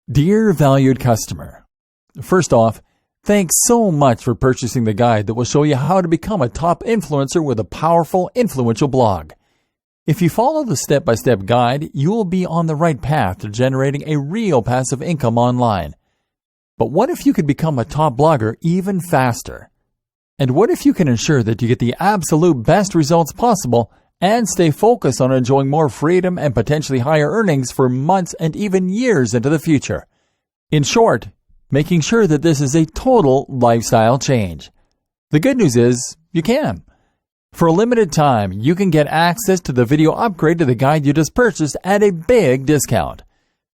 Dear valued customer, first off, thanks so much for purchasing the guide that will show you how to become a top influencer with a powerful, influential blog. If you follow the step-by-step guide, you will be on the right path to generating a real passive income online. But what if you could become a top blogger even faster? And what if you can ensure that you get the absolute best results possible and stay focused on enjoying more freedom and potentially higher earnings for months and even years into the future? In short, making sure that this is a total lifestyle change. The good news is, you can. For a limited time, you can get access to the video upgrade to the guide you just purchased at a big discount.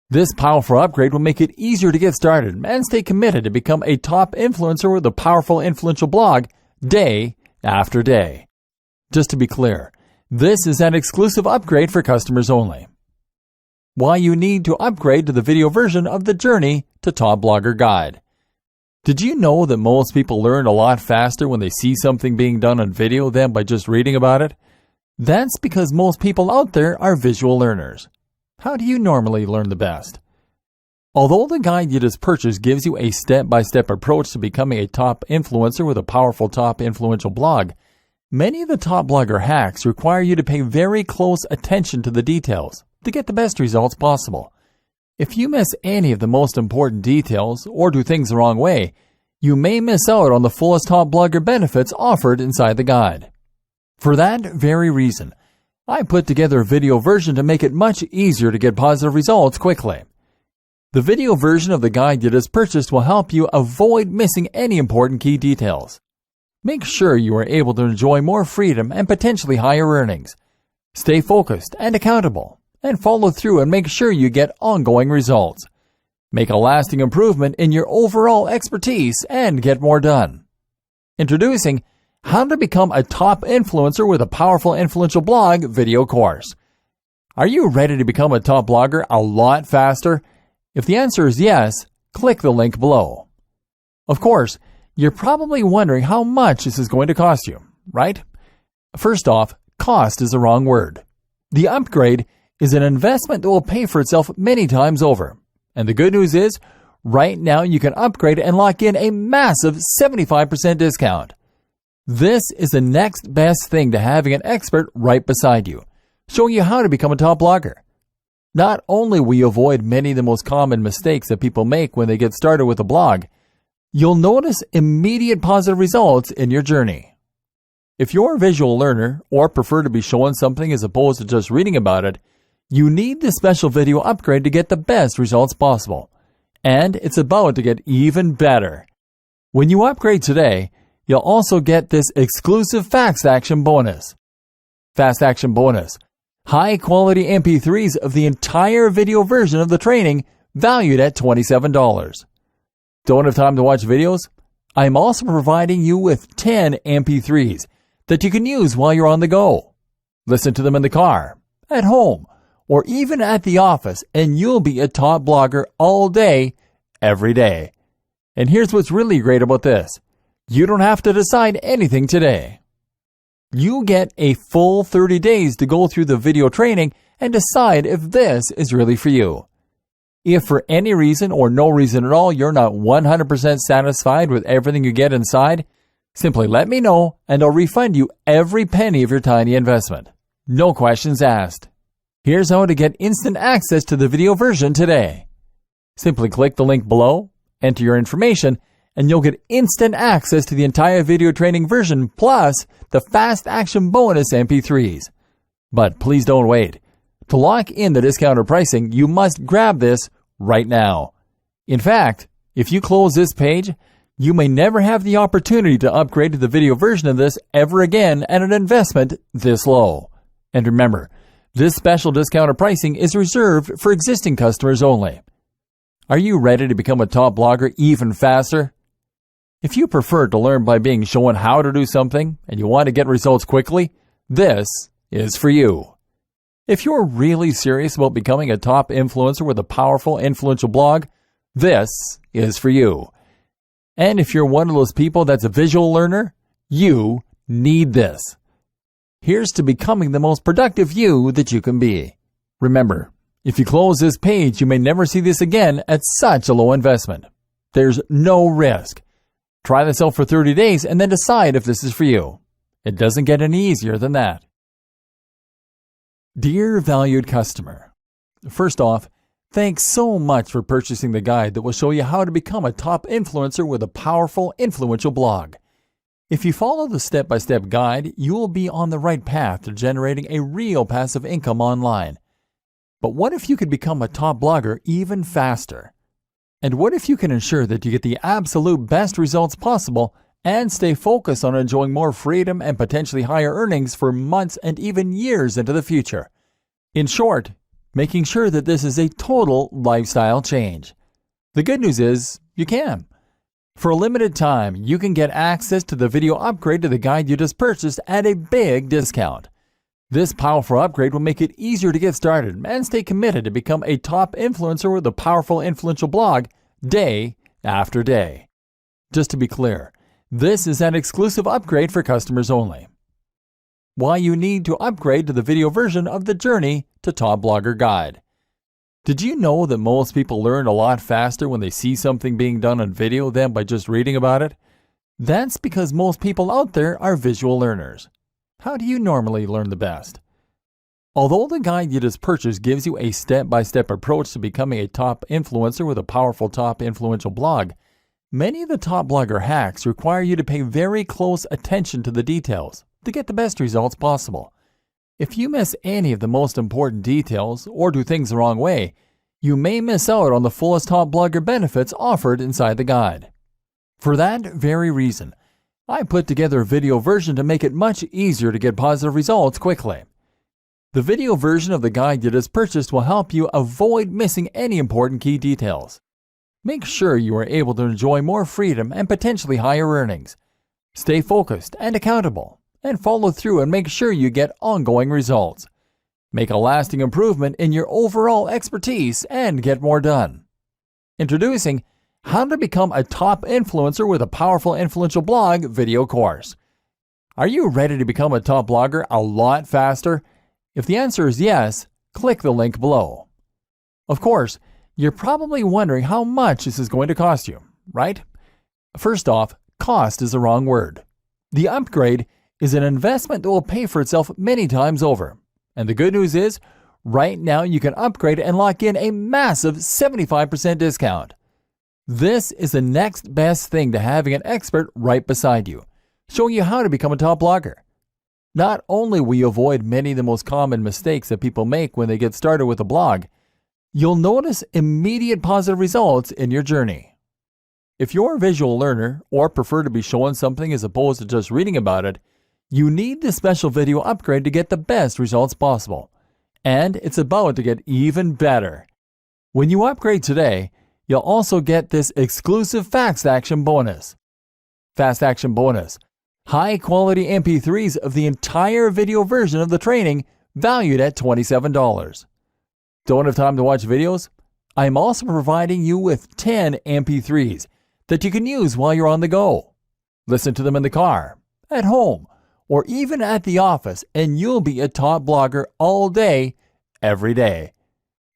This powerful upgrade will make it easier to get started and stay committed to become a top influencer with a powerful, influential blog day after day. Just to be clear, this is an exclusive upgrade for customers only. Why you need to upgrade to the video version of the Journey to Top Blogger Guide. Did you know that most people learn a lot faster when they see something being done on video than by just reading about it? That's because most people out there are visual learners. How do you normally learn the best? Although the guide you just purchased gives you a step-by-step approach to becoming a top influencer with a powerful top influential blog, many of the top blogger hacks require you to pay very close attention to the details to get the best results possible. If you miss any of the most important details or do things the wrong way, you may miss out on the fullest top blogger benefits offered inside the guide. For that very reason, I put together a video version to make it much easier to get positive results quickly. The video version of the guide you just purchased will help you avoid missing any important key details. Make sure you are able to enjoy more freedom and potentially higher earnings. Stay focused and accountable, and follow through and make sure you get ongoing results. Make a lasting improvement in your overall expertise and get more done. Introducing How to Become a Top Influencer with a Powerful Influential Blog video course. Are you ready to become a top blogger a lot faster? If the answer is yes, click the link below. Of course, you're probably wondering how much this is going to cost you, right? First off, cost is the wrong word. The upgrade is an investment that will pay for itself many times over. And the good news is, right now you can upgrade and lock in a massive 75% discount. This is the next best thing to having an expert right beside you, showing you how to become a top blogger. Not only will you avoid many of the most common mistakes that people make when they get started with a blog, you'll notice immediate positive results in your journey. If you're a visual learner or prefer to be shown something as opposed to just reading about it, you need this special video upgrade to get the best results possible. And it's about to get even better. When you upgrade today, you'll also get this exclusive Fast Action bonus. Fast Action bonus. High-quality MP3s of the entire video version of the training valued at $27. Don't have time to watch videos? I'm also providing you with 10 MP3s that you can use while you're on the go. Listen to them in the car, at home, or even at the office, and you'll be a top blogger all day, every day. And here's what's really great about this. You don't have to decide anything today. You get a full 30 days to go through the video training and decide if this is really for you. If for any reason or no reason at all you're not 100% satisfied with everything you get inside, simply let me know and I'll refund you every penny of your tiny investment. No questions asked. Here's how to get instant access to the video version today. Simply click the link below, enter your information, and you'll get instant access to the entire video training version plus the Fast Action bonus MP3s. But please don't wait. To lock in the discounted pricing, you must grab this right now. In fact, if you close this page, you may never have the opportunity to upgrade to the video version of this ever again at an investment this low. And remember, this special discounted pricing is reserved for existing customers only. Are you ready to become a top blogger even faster? If you prefer to learn by being shown how to do something and you want to get results quickly, this is for you. If you're really serious about becoming a top influencer with a powerful, influential blog, this is for you. And if you're one of those people that's a visual learner, you need this. Here's to becoming the most productive you that you can be. Remember, If you close this page, you may never see this again at such a low investment. There's no risk. Try this out for 30 days and then decide if this is for you. It doesn't get any easier than that. Dear valued customer, first off, thanks so much for purchasing the guide that will show you how to become a top influencer with a powerful, influential blog. If you follow the step-by-step guide, you will be on the right path to generating a real passive income online. But what if you could become a top blogger even faster? And what if you can ensure that you get the absolute best results possible and stay focused on enjoying more freedom and potentially higher earnings for months and even years into the future? In short, making sure that this is a total lifestyle change. The good news is, you can. For a limited time, you can get access to the video upgrade to the guide you just purchased at a big discount. This powerful upgrade will make it easier to get started and stay committed to become a top influencer with a powerful, influential blog day after day. Just to be clear, this is an exclusive upgrade for customers only. Why you need to upgrade to the video version of the Journey to Top Blogger Guide. Did you know that most people learn a lot faster when they see something being done on video than by just reading about it? That's because most people out there are visual learners. How do you normally learn the best? Although the guide you just purchased gives you a step-by-step approach to becoming a top influencer with a powerful top influential blog, many of the top blogger hacks require you to pay very close attention to the details to get the best results possible. If you miss any of the most important details or do things the wrong way, you may miss out on the fullest top blogger benefits offered inside the guide. For that very reason, I put together a video version to make it much easier to get positive results quickly. The video version of the guide you just purchased will help you avoid missing any important key details. Make sure you are able to enjoy more freedom and potentially higher earnings. Stay focused and accountable, and follow through and make sure you get ongoing results. Make a lasting improvement in your overall expertise and get more done. Introducing How to Become a Top Influencer with a Powerful Influential Blog video course. Are you ready to become a top blogger a lot faster? If the answer is yes, click the link below. Of course, you're probably wondering how much this is going to cost you, right? First off, cost is the wrong word. The upgrade is an investment that will pay for itself many times over. And the good news is, right now you can upgrade and lock in a massive 75% discount. This is the next best thing to having an expert right beside you, showing you how to become a top blogger. Not only will you avoid many of the most common mistakes that people make when they get started with a blog, you'll notice immediate positive results in your journey. If you're a visual learner or prefer to be shown something as opposed to just reading about it, you need this special video upgrade to get the best results possible. And it's about to get even better. When you upgrade today, you'll also get this exclusive Fast Action bonus. Fast Action bonus. High-quality MP3s of the entire video version of the training valued at $27. Don't have time to watch videos? I'm also providing you with 10 MP3s that you can use while you're on the go. Listen to them in the car, at home, or even at the office, and you'll be a top blogger all day, every day.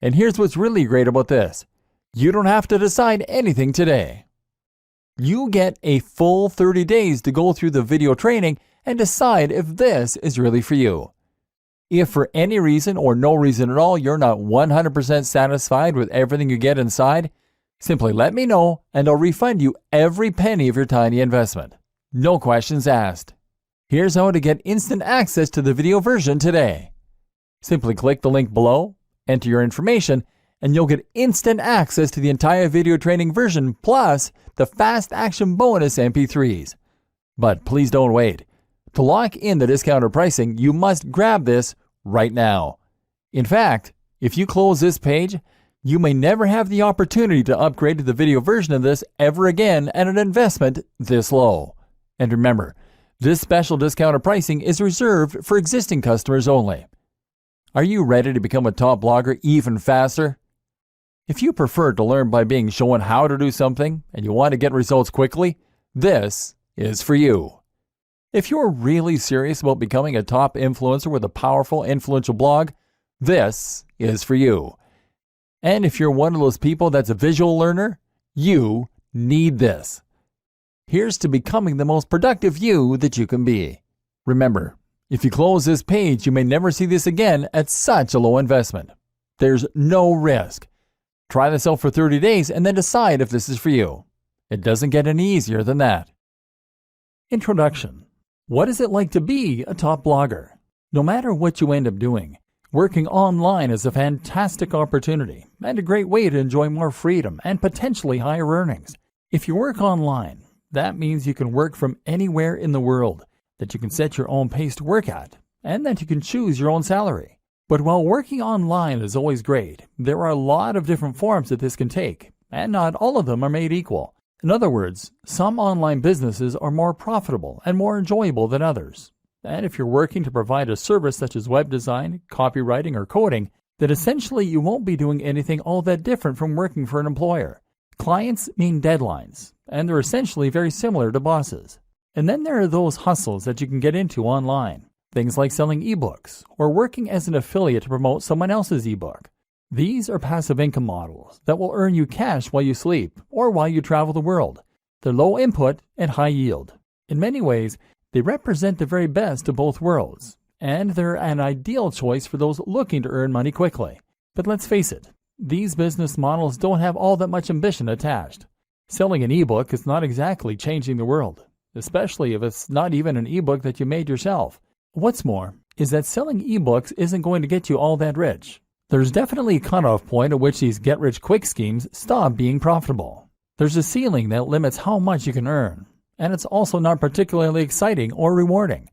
And here's what's really great about this. You don't have to decide anything today. You get a full 30 days to go through the video training and decide if this is really for you. If for any reason or no reason at all you're not 100% satisfied with everything you get inside, simply let me know and I'll refund you every penny of your tiny investment. No questions asked. Here's how to get instant access to the video version today. Simply click the link below, enter your information, and you'll get instant access to the entire video training version plus the Fast Action bonus MP3s. But please don't wait. To lock in the discounted pricing, you must grab this right now. In fact, if you close this page, you may never have the opportunity to upgrade to the video version of this ever again at an investment this low. And remember, this special discounted pricing is reserved for existing customers only. Are you ready to become a top blogger even faster? If you prefer to learn by being shown how to do something and you want to get results quickly, this is for you. If you're really serious about becoming a top influencer with a powerful, influential blog, this is for you. And if you're one of those people that's a visual learner, you need this. Here's to becoming the most productive you that you can be. Remember, if you close this page, you may never see this again at such a low investment. There's no risk. Try this out for 30 days and then decide if this is for you. It doesn't get any easier than that. Introduction. What is it like to be a top blogger? No matter what you end up doing, working online is a fantastic opportunity and a great way to enjoy more freedom and potentially higher earnings. If you work online, that means you can work from anywhere in the world, that you can set your own pace to work at, and that you can choose your own salary. But while working online is always great, there are a lot of different forms that this can take, and not all of them are made equal. In other words, some online businesses are more profitable and more enjoyable than others. And if you're working to provide a service such as web design, copywriting, or coding, then essentially you won't be doing anything all that different from working for an employer. Clients mean deadlines, and they're essentially very similar to bosses. And then there are those hustles that you can get into online. Things like selling ebooks or working as an affiliate to promote someone else's ebook. These are passive income models that will earn you cash while you sleep or while you travel the world. They're low input and high yield. In many ways, they represent the very best of both worlds, and they're an ideal choice for those looking to earn money quickly. But let's face it, these business models don't have all that much ambition attached. Selling an ebook is not exactly changing the world, especially if it's not even an ebook that you made yourself. What's more is that selling ebooks isn't going to get you all that rich. There's definitely a cutoff point at which these get-rich-quick schemes stop being profitable. There's a ceiling that limits how much you can earn, and it's also not particularly exciting or rewarding.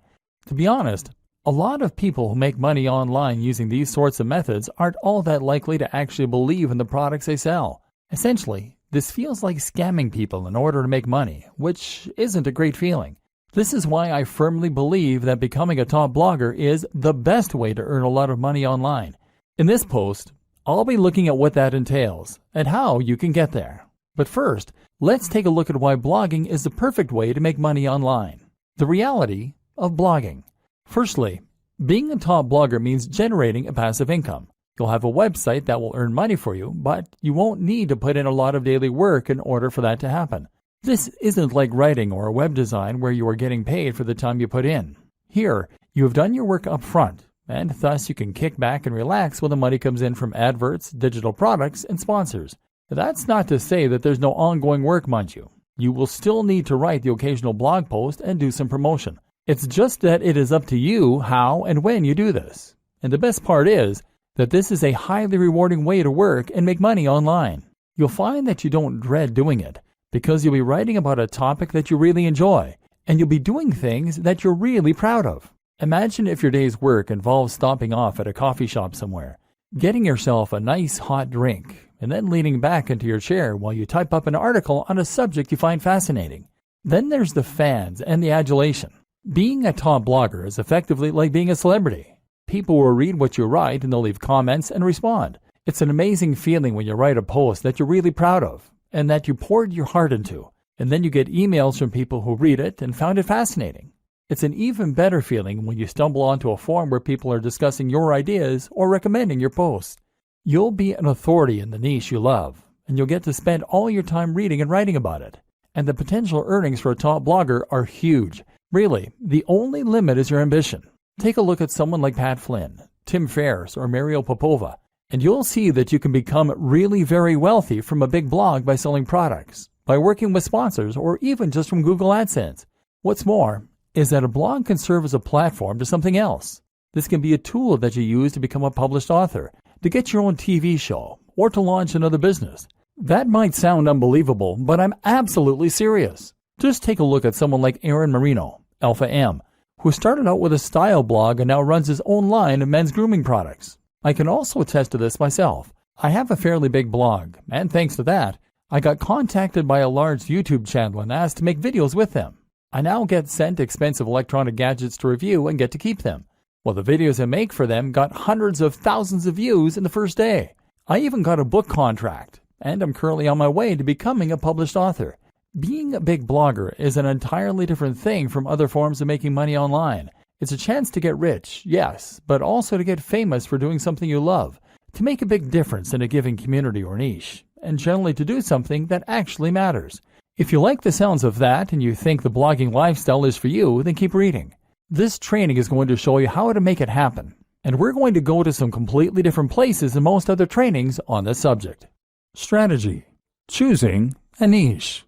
To be honest, a lot of people who make money online using these sorts of methods aren't all that likely to actually believe in the products they sell. Essentially, this feels like scamming people in order to make money, which isn't a great feeling. This is why I firmly believe that becoming a top blogger is the best way to earn a lot of money online. In this post, I'll be looking at what that entails and how you can get there. But first, let's take a look at why blogging is the perfect way to make money online. The reality of blogging. Firstly, being a top blogger means generating a passive income. You'll have a website that will earn money for you, but you won't need to put in a lot of daily work in order for that to happen. This isn't like writing or web design where you are getting paid for the time you put in. Here, you have done your work up front, and thus you can kick back and relax when the money comes in from adverts, digital products, and sponsors. That's not to say that there's no ongoing work, mind you. You will still need to write the occasional blog post and do some promotion. It's just that it is up to you how and when you do this. And the best part is that this is a highly rewarding way to work and make money online. You'll find that you don't dread doing it because you'll be writing about a topic that you really enjoy, and you'll be doing things that you're really proud of. Imagine if your day's work involves stopping off at a coffee shop somewhere, getting yourself a nice hot drink, and then leaning back into your chair while you type up an article on a subject you find fascinating. Then there's the fans and the adulation. Being a top blogger is effectively like being a celebrity. People will read what you write and they'll leave comments and respond. It's an amazing feeling when you write a post that you're really proud of and that you poured your heart into, and then you get emails from people who read it and found it fascinating. It's an even better feeling when you stumble onto a forum where people are discussing your ideas or recommending your post. You'll be an authority in the niche you love, and you'll get to spend all your time reading and writing about it. And the potential earnings for a top blogger are huge. Really, the only limit is your ambition. Take a look at someone like Pat Flynn, Tim Ferriss, or Mario Popova, and you'll see that you can become really very wealthy from a big blog by selling products, by working with sponsors, or even just from Google AdSense. What's more is that a blog can serve as a platform to something else. This can be a tool that you use to become a published author, to get your own TV show, or to launch another business. That might sound unbelievable, but I'm absolutely serious. Just take a look at someone like Aaron Marino, Alpha M, who started out with a style blog and now runs his own line of men's grooming products. I can also attest to this myself. I have a fairly big blog, and thanks to that, I got contacted by a large YouTube channel and asked to make videos with them. I now get sent expensive electronic gadgets to review and get to keep them. Well, the videos I make for them got hundreds of thousands of views in the first day. I even got a book contract, and I'm currently on my way to becoming a published author. Being a big blogger is an entirely different thing from other forms of making money online. It's a chance to get rich, yes, but also to get famous for doing something you love, to make a big difference in a given community or niche, and generally to do something that actually matters. If you like the sounds of that and you think the blogging lifestyle is for you, then keep reading. This training is going to show you how to make it happen, and we're going to go to some completely different places than most other trainings on this subject. Strategy. Choosing a niche.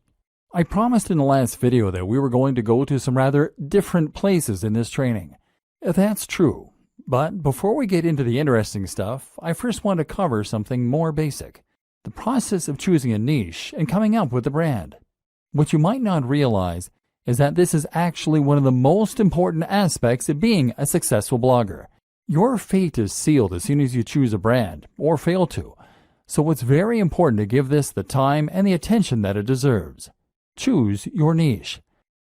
I promised in the last video that we were going to go to some rather different places in this training. That's true, but before we get into the interesting stuff, I first want to cover something more basic. The process of choosing a niche and coming up with a brand. What you might not realize is that this is actually one of the most important aspects of being a successful blogger. Your fate is sealed as soon as you choose a brand, or fail to, so it's very important to give this the time and the attention that it deserves. Choose your niche.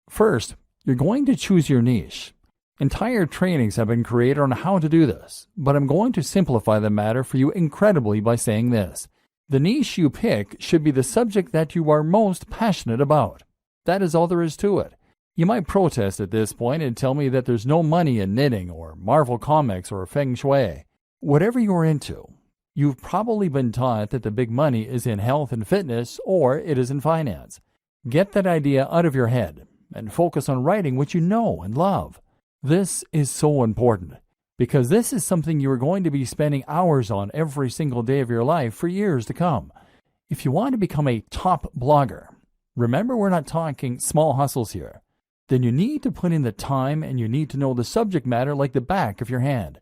First, you're going to choose your niche. Entire trainings have been created on how to do this, but I'm going to simplify the matter for you incredibly by saying this. The niche you pick should be the subject that you are most passionate about. That is all there is to it. You might protest at this point and tell me that there's no money in knitting or Marvel Comics or Feng Shui. Whatever you're into, you've probably been taught that the big money is in health and fitness or it is in finance. Get that idea out of your head and focus on writing what you know and love. This is so important because this is something you are going to be spending hours on every single day of your life for years to come. If you want to become a top blogger, remember we're not talking small hustles here, then you need to put in the time and you need to know the subject matter like the back of your hand.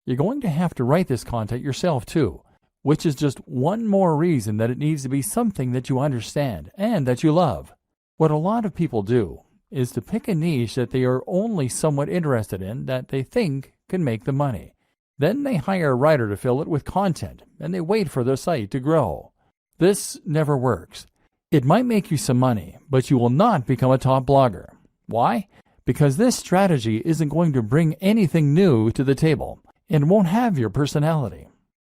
You're going to have to write this content yourself too, which is just one more reason that it needs to be something that you understand and that you love. What a lot of people do is to pick a niche that they are only somewhat interested in that they think can make them money. Then they hire a writer to fill it with content and they wait for their site to grow. This never works. It might make you some money, but you will not become a top blogger. Why? Because this strategy isn't going to bring anything new to the table and won't have your personality.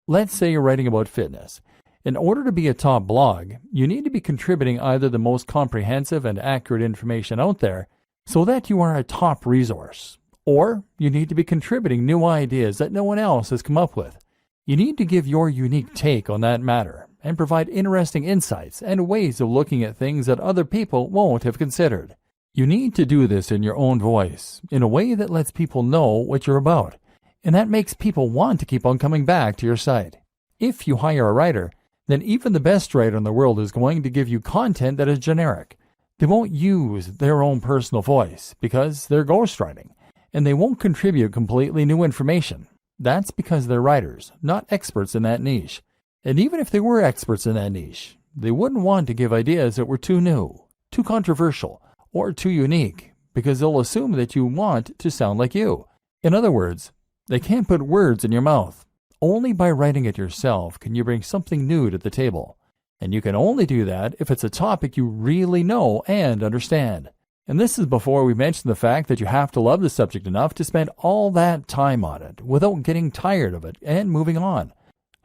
Let's say you're writing about fitness. In order to be a top blog, you need to be contributing either the most comprehensive and accurate information out there so that you are a top resource, or you need to be contributing new ideas that no one else has come up with. You need to give your unique take on that matter and provide interesting insights and ways of looking at things that other people won't have considered. You need to do this in your own voice, in a way that lets people know what you're about, and that makes people want to keep on coming back to your site. If you hire a writer, then even the best writer in the world is going to give you content that is generic. They won't use their own personal voice because they're ghostwriting, and they won't contribute completely new information. That's because they're writers, not experts in that niche. And even if they were experts in that niche, they wouldn't want to give ideas that were too new, too controversial, or too unique, because they'll assume that you want to sound like you. In other words, they can't put words in your mouth. Only by writing it yourself can you bring something new to the table. And you can only do that if it's a topic you really know and understand. And this is before we mention the fact that you have to love the subject enough to spend all that time on it without getting tired of it and moving on.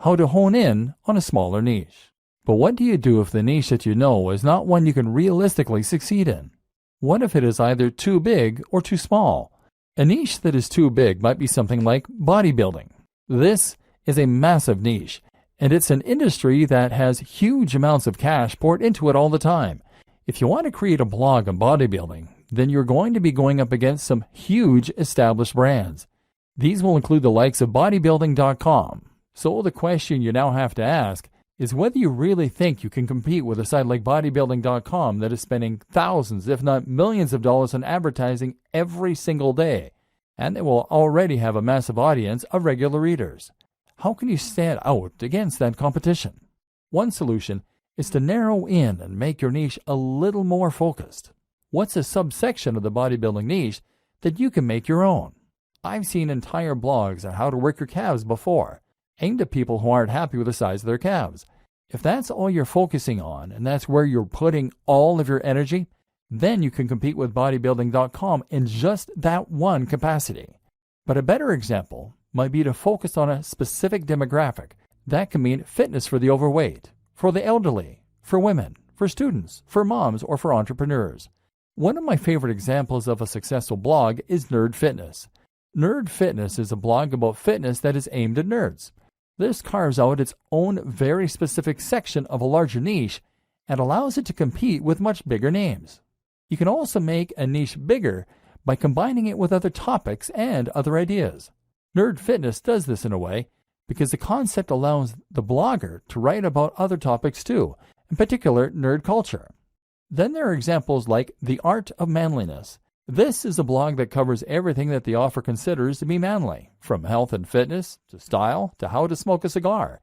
How to hone in on a smaller niche. But what do you do if the niche that you know is not one you can realistically succeed in? What if it is either too big or too small? A niche that is too big might be something like bodybuilding. This is a massive niche, and it's an industry that has huge amounts of cash poured into it all the time. If you want to create a blog on bodybuilding, then you're going to be going up against some huge established brands. These will include the likes of bodybuilding.com. So the question you now have to ask is whether you really think you can compete with a site like bodybuilding.com that is spending thousands, if not millions of dollars on advertising every single day, and they will already have a massive audience of regular readers. How can you stand out against that competition? One solution is to narrow in and make your niche a little more focused. What's a subsection of the bodybuilding niche that you can make your own? I've seen entire blogs on how to work your calves before, aimed at people who aren't happy with the size of their calves. If that's all you're focusing on and that's where you're putting all of your energy, then you can compete with bodybuilding.com in just that one capacity. But a better example might be to focus on a specific demographic. That can mean fitness for the overweight, for the elderly, for women, for students, for moms, or for entrepreneurs. One of my favorite examples of a successful blog is Nerd Fitness. Nerd Fitness is a blog about fitness that is aimed at nerds. This carves out its own very specific section of a larger niche and allows it to compete with much bigger names. You can also make a niche bigger by combining it with other topics and other ideas. Nerd Fitness does this in a way because the concept allows the blogger to write about other topics too, in particular nerd culture. Then there are examples like The Art of Manliness. This is a blog that covers everything that the author considers to be manly, from health and fitness, to style, to how to smoke a cigar.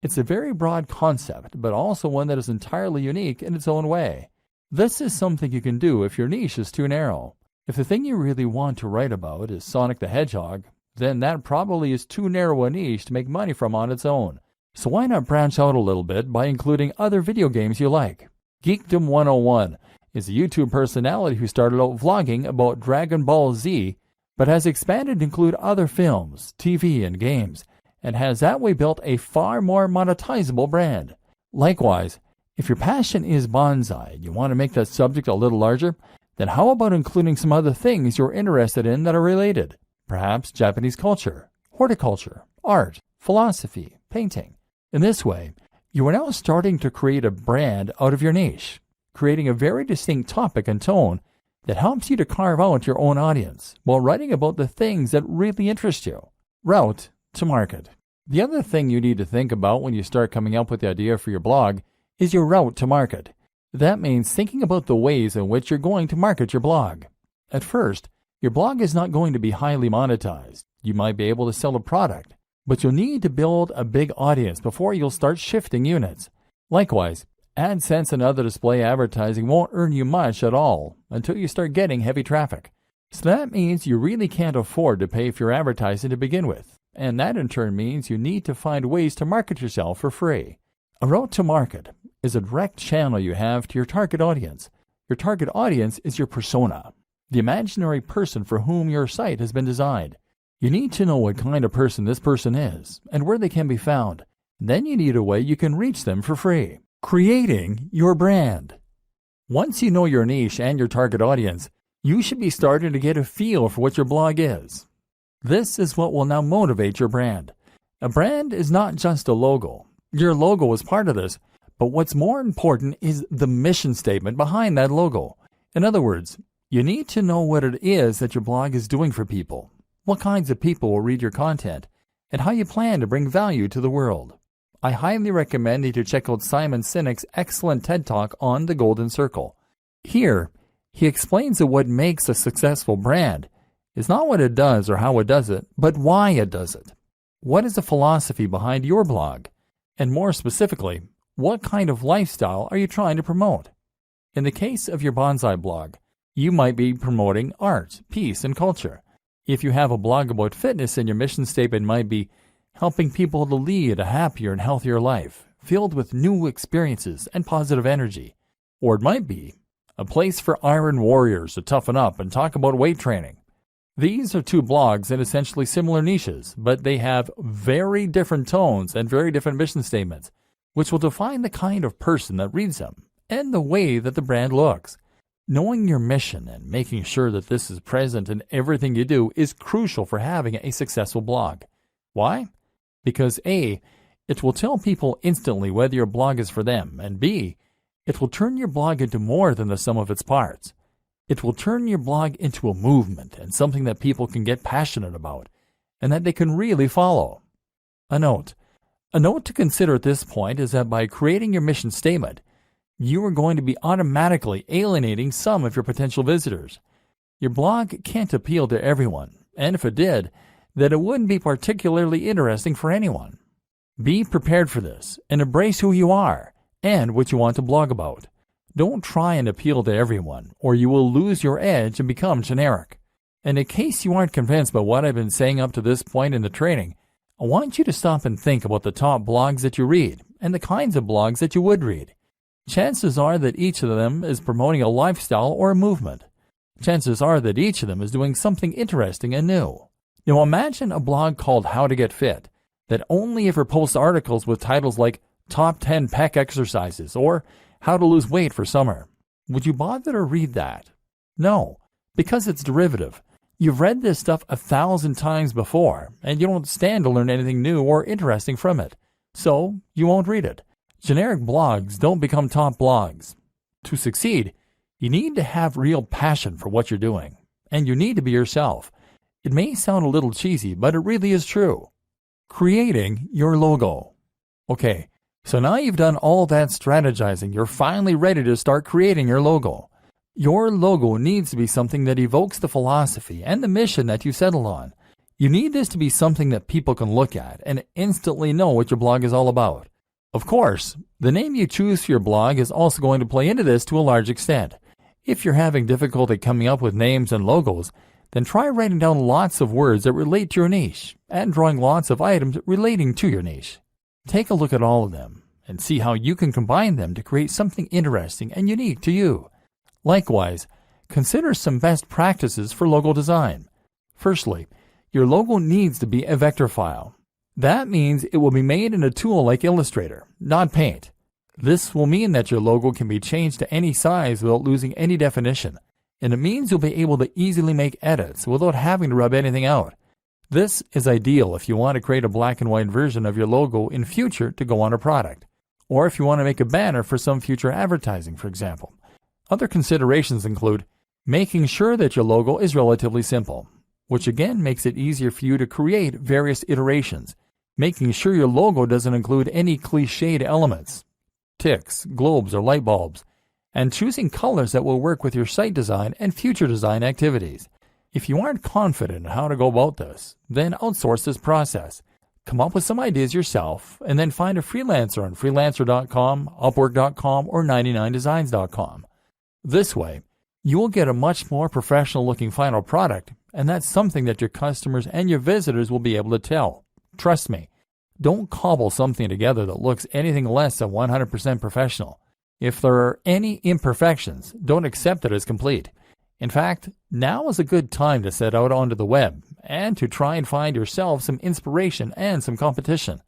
It's a very broad concept, but also one that is entirely unique in its own way. This is something you can do if your niche is too narrow. If the thing you really want to write about is Sonic the Hedgehog, then that probably is too narrow a niche to make money from on its own. So why not branch out a little bit by including other video games you like? Geekdom 101 is a YouTube personality who started out vlogging about Dragon Ball Z, but has expanded to include other films, TV, and games, and has that way built a far more monetizable brand. Likewise, if your passion is bonsai and you want to make that subject a little larger, then how about including some other things you're interested in that are related? Perhaps Japanese culture, horticulture, art, philosophy, painting. In this way, you are now starting to create a brand out of your niche, creating a very distinct topic and tone that helps you to carve out your own audience while writing about the things that really interest you. Route to market. The other thing you need to think about when you start coming up with the idea for your blog is your route to market. That means thinking about the ways in which you're going to market your blog. At first, your blog is not going to be highly monetized. You might be able to sell a product, but you'll need to build a big audience before you'll start shifting units. Likewise, AdSense and other display advertising won't earn you much at all until you start getting heavy traffic. So that means you really can't afford to pay for your advertising to begin with, and that in turn means you need to find ways to market yourself for free. A route to market is a direct channel you have to your target audience. Your target audience is your persona, the imaginary person for whom your site has been designed. You need to know what kind of person this person is and where they can be found. Then you need a way you can reach them for free. Creating your brand. Once you know your niche and your target audience, you should be starting to get a feel for what your blog is. This is what will now motivate your brand. A brand is not just a logo. Your logo is part of this, but what's more important is the mission statement behind that logo. In other words, you need to know what it is that your blog is doing for people, what kinds of people will read your content, and how you plan to bring value to the world. I highly recommend you to check out Simon Sinek's excellent TED Talk on the Golden Circle. Here, he explains that what makes a successful brand is not what it does or how it does it, but why it does it. What is the philosophy behind your blog? And more specifically, what kind of lifestyle are you trying to promote? In the case of your bonsai blog, you might be promoting art, peace, and culture. If you have a blog about fitness, then your mission statement might be helping people to lead a happier and healthier life, filled with new experiences and positive energy. Or it might be a place for iron warriors to toughen up and talk about weight training. These are two blogs in essentially similar niches, but they have very different tones and very different mission statements, which will define the kind of person that reads them and the way that the brand looks. Knowing your mission and making sure that this is present in everything you do is crucial for having a successful blog. Why? Because A, it will tell people instantly whether your blog is for them, and B, it will turn your blog into more than the sum of its parts. It will turn your blog into a movement and something that people can get passionate about, and that they can really follow. A note to consider at this point is that by creating your mission statement, you are going to be automatically alienating some of your potential visitors. Your blog can't appeal to everyone, and if it did, then it wouldn't be particularly interesting for anyone. Be prepared for this and embrace who you are and what you want to blog about. Don't try and appeal to everyone, or you will lose your edge and become generic. And in case you aren't convinced by what I've been saying up to this point in the training, I want you to stop and think about the top blogs that you read and the kinds of blogs that you would read. Chances are that each of them is promoting a lifestyle or a movement. Chances are that each of them is doing something interesting and new. Now imagine a blog called How to Get Fit that only ever posts articles with titles like Top 10 Pec Exercises or How to Lose Weight for Summer. Would you bother to read that? No, because it's derivative. You've read this stuff 1,000 times before, and you don't stand to learn anything new or interesting from it. So, you won't read it. Generic blogs don't become top blogs. To succeed, you need to have real passion for what you're doing, and you need to be yourself. It may sound a little cheesy, but it really is true. Creating your logo. Okay, so now you've done all that strategizing, you're finally ready to start creating your logo. Your logo needs to be something that evokes the philosophy and the mission that you settled on. You need this to be something that people can look at and instantly know what your blog is all about. Of course, the name you choose for your blog is also going to play into this to a large extent. If you're having difficulty coming up with names and logos, then try writing down lots of words that relate to your niche and drawing lots of items relating to your niche. Take a look at all of them and see how you can combine them to create something interesting and unique to you. Likewise, consider some best practices for logo design. Firstly, your logo needs to be a vector file. That means it will be made in a tool like Illustrator, not Paint. This will mean that your logo can be changed to any size without losing any definition, and it means you'll be able to easily make edits without having to rub anything out. This is ideal if you want to create a black and white version of your logo in future to go on a product, or if you want to make a banner for some future advertising, for example. Other considerations include making sure that your logo is relatively simple, which again makes it easier for you to create various iterations, making sure your logo doesn't include any cliched elements, ticks, globes, or light bulbs, and choosing colors that will work with your site design and future design activities. If you aren't confident in how to go about this, then outsource this process. Come up with some ideas yourself, and then find a freelancer on freelancer.com, upwork.com, or 99designs.com. This way, you will get a much more professional-looking final product, and that's something that your customers and your visitors will be able to tell. Trust me, don't cobble something together that looks anything less than 100% professional. If there are any imperfections, don't accept it as complete. In fact, now is a good time to set out onto the web and to try and find yourself some inspiration and some competition.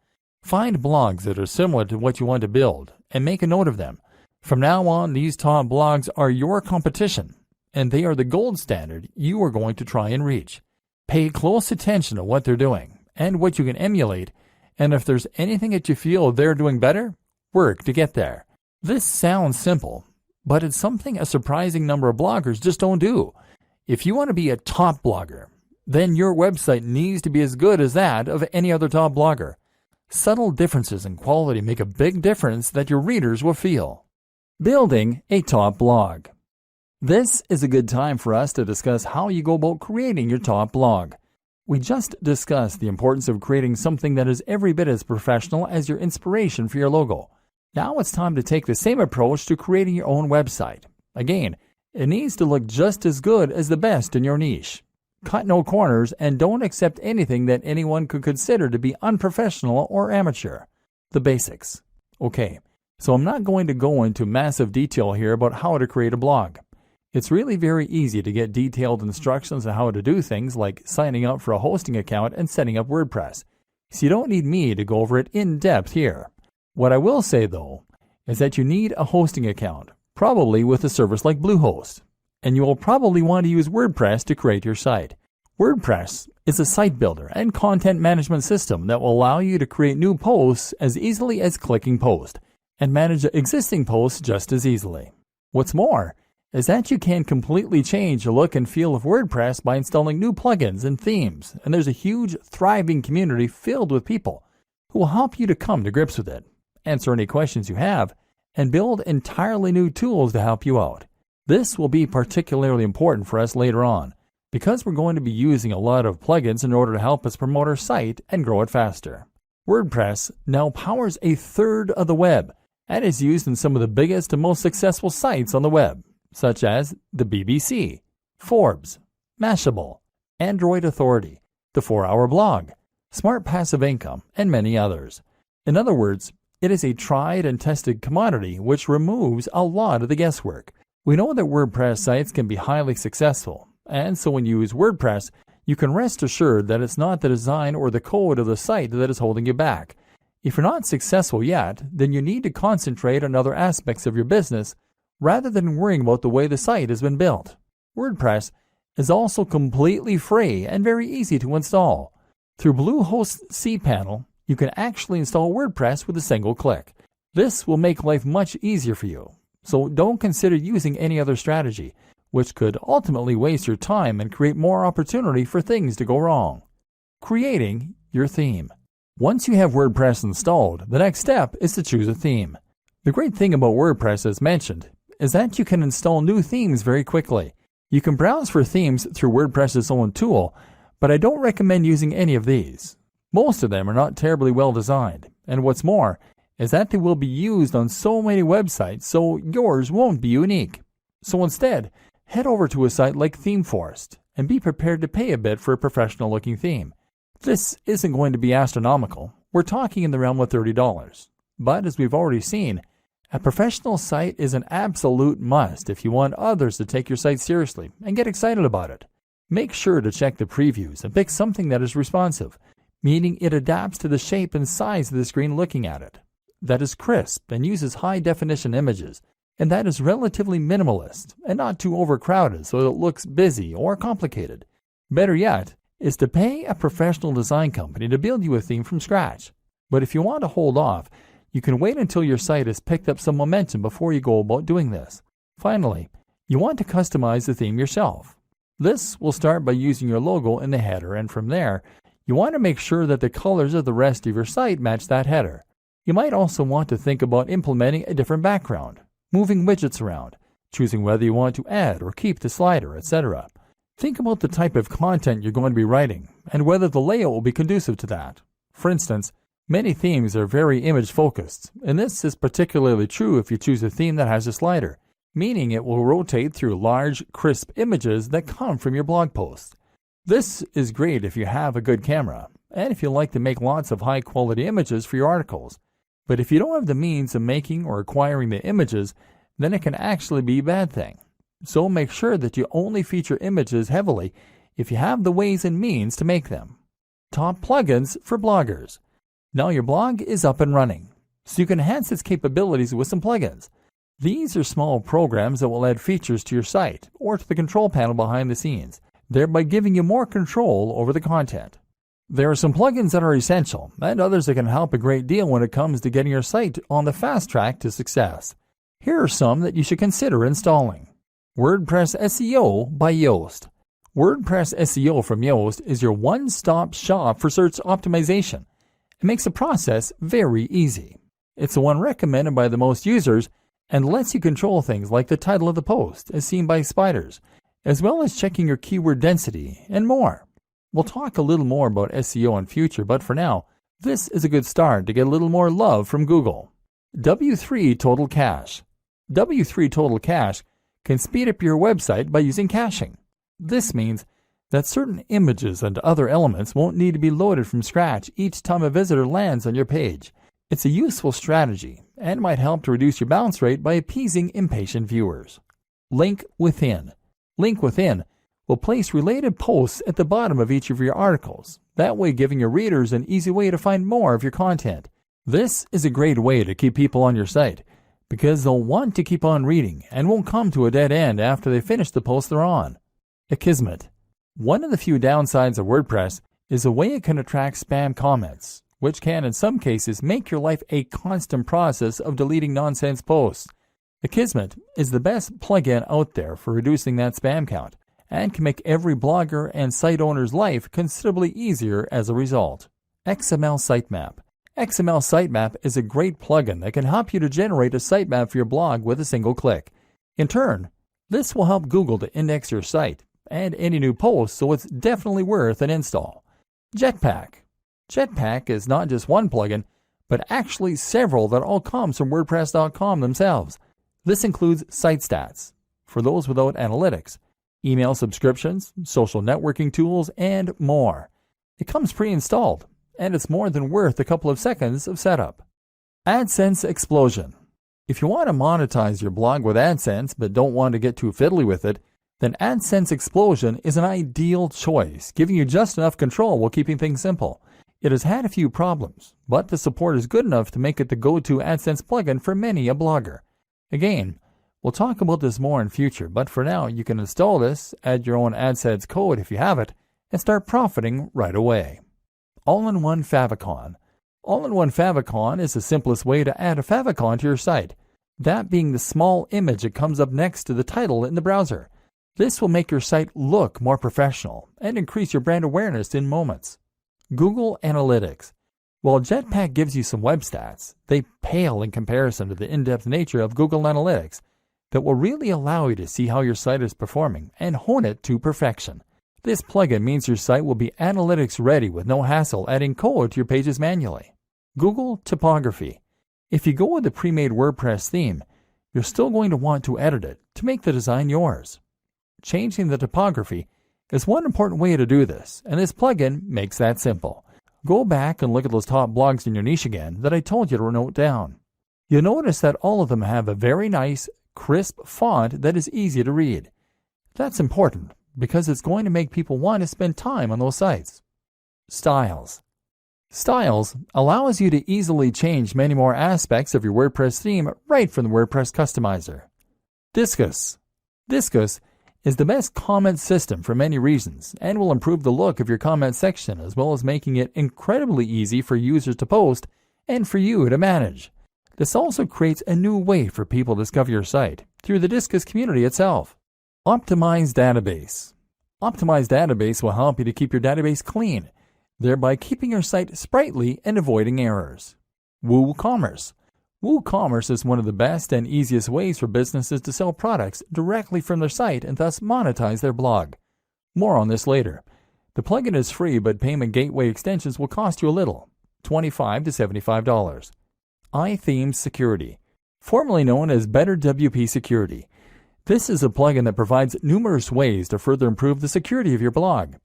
Find blogs that are similar to what you want to build and make a note of them. From now on, these top blogs are your competition, and they are the gold standard you are going to try and reach. Pay close attention to what they're doing and what you can emulate, and if there's anything that you feel they're doing better, work to get there. This sounds simple, but it's something a surprising number of bloggers just don't do. If you want to be a top blogger, then your website needs to be as good as that of any other top blogger. Subtle differences in quality make a big difference that your readers will feel. Building a top blog. This is a good time for us to discuss how you go about creating your top blog. We just discussed the importance of creating something that is every bit as professional as your inspiration for your logo. Now it's time to take the same approach to creating your own website. Again, it needs to look just as good as the best in your niche. Cut no corners and don't accept anything that anyone could consider to be unprofessional or amateur. The basics. Okay, so I'm not going to go into massive detail here about how to create a blog. It's really very easy to get detailed instructions on how to do things like signing up for a hosting account and setting up WordPress. So you don't need me to go over it in depth here. What I will say though, is that you need a hosting account, probably with a service like Bluehost. And you will probably want to use WordPress to create your site. WordPress is a site builder and content management system that will allow you to create new posts as easily as clicking post, and manage existing posts just as easily. What's more, is that you can completely change the look and feel of WordPress by installing new plugins and themes, and there's a huge, thriving community filled with people who will help you to come to grips with it, answer any questions you have, and build entirely new tools to help you out. This will be particularly important for us later on, because we're going to be using a lot of plugins in order to help us promote our site and grow it faster. WordPress now powers a third of the web, and is used in some of the biggest and most successful sites on the web, such as the BBC, Forbes, Mashable, Android Authority, the 4-Hour Blog, Smart Passive Income, and many others. In other words, it is a tried and tested commodity which removes a lot of the guesswork. We know that WordPress sites can be highly successful, and so when you use WordPress, you can rest assured that it's not the design or the code of the site that is holding you back. If you're not successful yet, then you need to concentrate on other aspects of your business rather than worrying about the way the site has been built. WordPress is also completely free and very easy to install. Through Bluehost's cPanel, you can actually install WordPress with a single click. This will make life much easier for you, so don't consider using any other strategy, which could ultimately waste your time and create more opportunity for things to go wrong. Creating your theme. Once you have WordPress installed, the next step is to choose a theme. The great thing about WordPress, as mentioned, is that you can install new themes very quickly. You can browse for themes through WordPress's own tool, but I don't recommend using any of these. Most of them are not terribly well designed, and what's more is that they will be used on so many websites, so yours won't be unique. So instead, head over to a site like ThemeForest and be prepared to pay a bit for a professional-looking theme. This isn't going to be astronomical. We're talking in the realm of $30. But as we've already seen, a professional site is an absolute must if you want others to take your site seriously and get excited about it. Make sure to check the previews and pick something that is responsive, meaning it adapts to the shape and size of the screen looking at it, that is crisp and uses high-definition images, and that is relatively minimalist and not too overcrowded so that it looks busy or complicated. Better yet is to pay a professional design company to build you a theme from scratch. But if you want to hold off, you can wait until your site has picked up some momentum before you go about doing this. Finally, you want to customize the theme yourself. This will start by using your logo in the header, and from there, you want to make sure that the colors of the rest of your site match that header. You might also want to think about implementing a different background, moving widgets around, choosing whether you want to add or keep the slider, etc. Think about the type of content you're going to be writing and whether the layout will be conducive to that. For instance, many themes are very image-focused, and this is particularly true if you choose a theme that has a slider, meaning it will rotate through large, crisp images that come from your blog posts. This is great if you have a good camera, and if you like to make lots of high-quality images for your articles. But if you don't have the means of making or acquiring the images, then it can actually be a bad thing. So make sure that you only feature images heavily if you have the ways and means to make them. Top plugins for bloggers. Now your blog is up and running, so you can enhance its capabilities with some plugins. These are small programs that will add features to your site or to the control panel behind the scenes, thereby giving you more control over the content. There are some plugins that are essential and others that can help a great deal when it comes to getting your site on the fast track to success. Here are some that you should consider installing. WordPress SEO by Yoast. WordPress SEO from Yoast is your one-stop shop for search optimization. It makes the process very easy. It's the one recommended by the most users and lets you control things like the title of the post as seen by spiders, as well as checking your keyword density and more. We'll talk a little more about SEO in future, but for now, this is a good start to get a little more love from Google. W3 Total Cache. W3 Total Cache can speed up your website by using caching. This means that certain images and other elements won't need to be loaded from scratch each time a visitor lands on your page. It's a useful strategy and might help to reduce your bounce rate by appeasing impatient viewers. Link Within. Link Within will place related posts at the bottom of each of your articles, that way giving your readers an easy way to find more of your content. This is a great way to keep people on your site, because they'll want to keep on reading and won't come to a dead end after they finish the post they're on. Akismet. One of the few downsides of WordPress is the way it can attract spam comments, which can in some cases make your life a constant process of deleting nonsense posts. Akismet is the best plugin out there for reducing that spam count, and can make every blogger and site owner's life considerably easier as a result. XML Sitemap. XML Sitemap is a great plugin that can help you to generate a sitemap for your blog with a single click. In turn, this will help Google to index your site and any new posts, so it's definitely worth an install. Jetpack. Jetpack is not just one plugin, but actually several that all comes from WordPress.com themselves. This includes site stats, for those without analytics, email subscriptions, social networking tools, and more. It comes pre-installed, and it's more than worth a couple of seconds of setup. AdSense Explosion. If you want to monetize your blog with AdSense but don't want to get too fiddly with it, then AdSense Explosion is an ideal choice, giving you just enough control while keeping things simple. It has had a few problems, but the support is good enough to make it the go-to AdSense plugin for many a blogger. Again, We'll talk about this more in future, but for now, you can install this, add your own AdSense code if you have it, and start profiting right away. All-in-one favicon. All-in-one favicon is the simplest way to add a favicon to your site, that being the small image that comes up next to the title in the browser. This will make your site look more professional and increase your brand awareness in moments. Google Analytics. While Jetpack gives you some web stats, they pale in comparison to the in-depth nature of Google Analytics that will really allow you to see how your site is performing and hone it to perfection. This plugin means your site will be analytics ready with no hassle adding code to your pages manually. Google Typography. If you go with the pre-made WordPress theme, you're still going to want to edit it to make the design yours. Changing the typography is one important way to do this, and this plugin makes that simple. Go back and look at those top blogs in your niche again that I told you to note down. You'll notice that all of them have a very nice, crisp font that is easy to read. That's important because it's going to make people want to spend time on those sites. Styles. Styles allows you to easily change many more aspects of your WordPress theme right from the WordPress customizer. Disqus. Disqus is the best comment system for many reasons and will improve the look of your comment section as well as making it incredibly easy for users to post and for you to manage. This also creates a new way for people to discover your site through the Disqus community itself. Optimized Database. Optimized Database will help you to keep your database clean, thereby keeping your site sprightly and avoiding errors. WooCommerce. WooCommerce is one of the best and easiest ways for businesses to sell products directly from their site and thus monetize their blog. More on this later. The plugin is free, but payment gateway extensions will cost you a little, $25 to $75. iThemes Security, formerly known as Better WP Security. This is a plugin that provides numerous ways to further improve the security of your blog,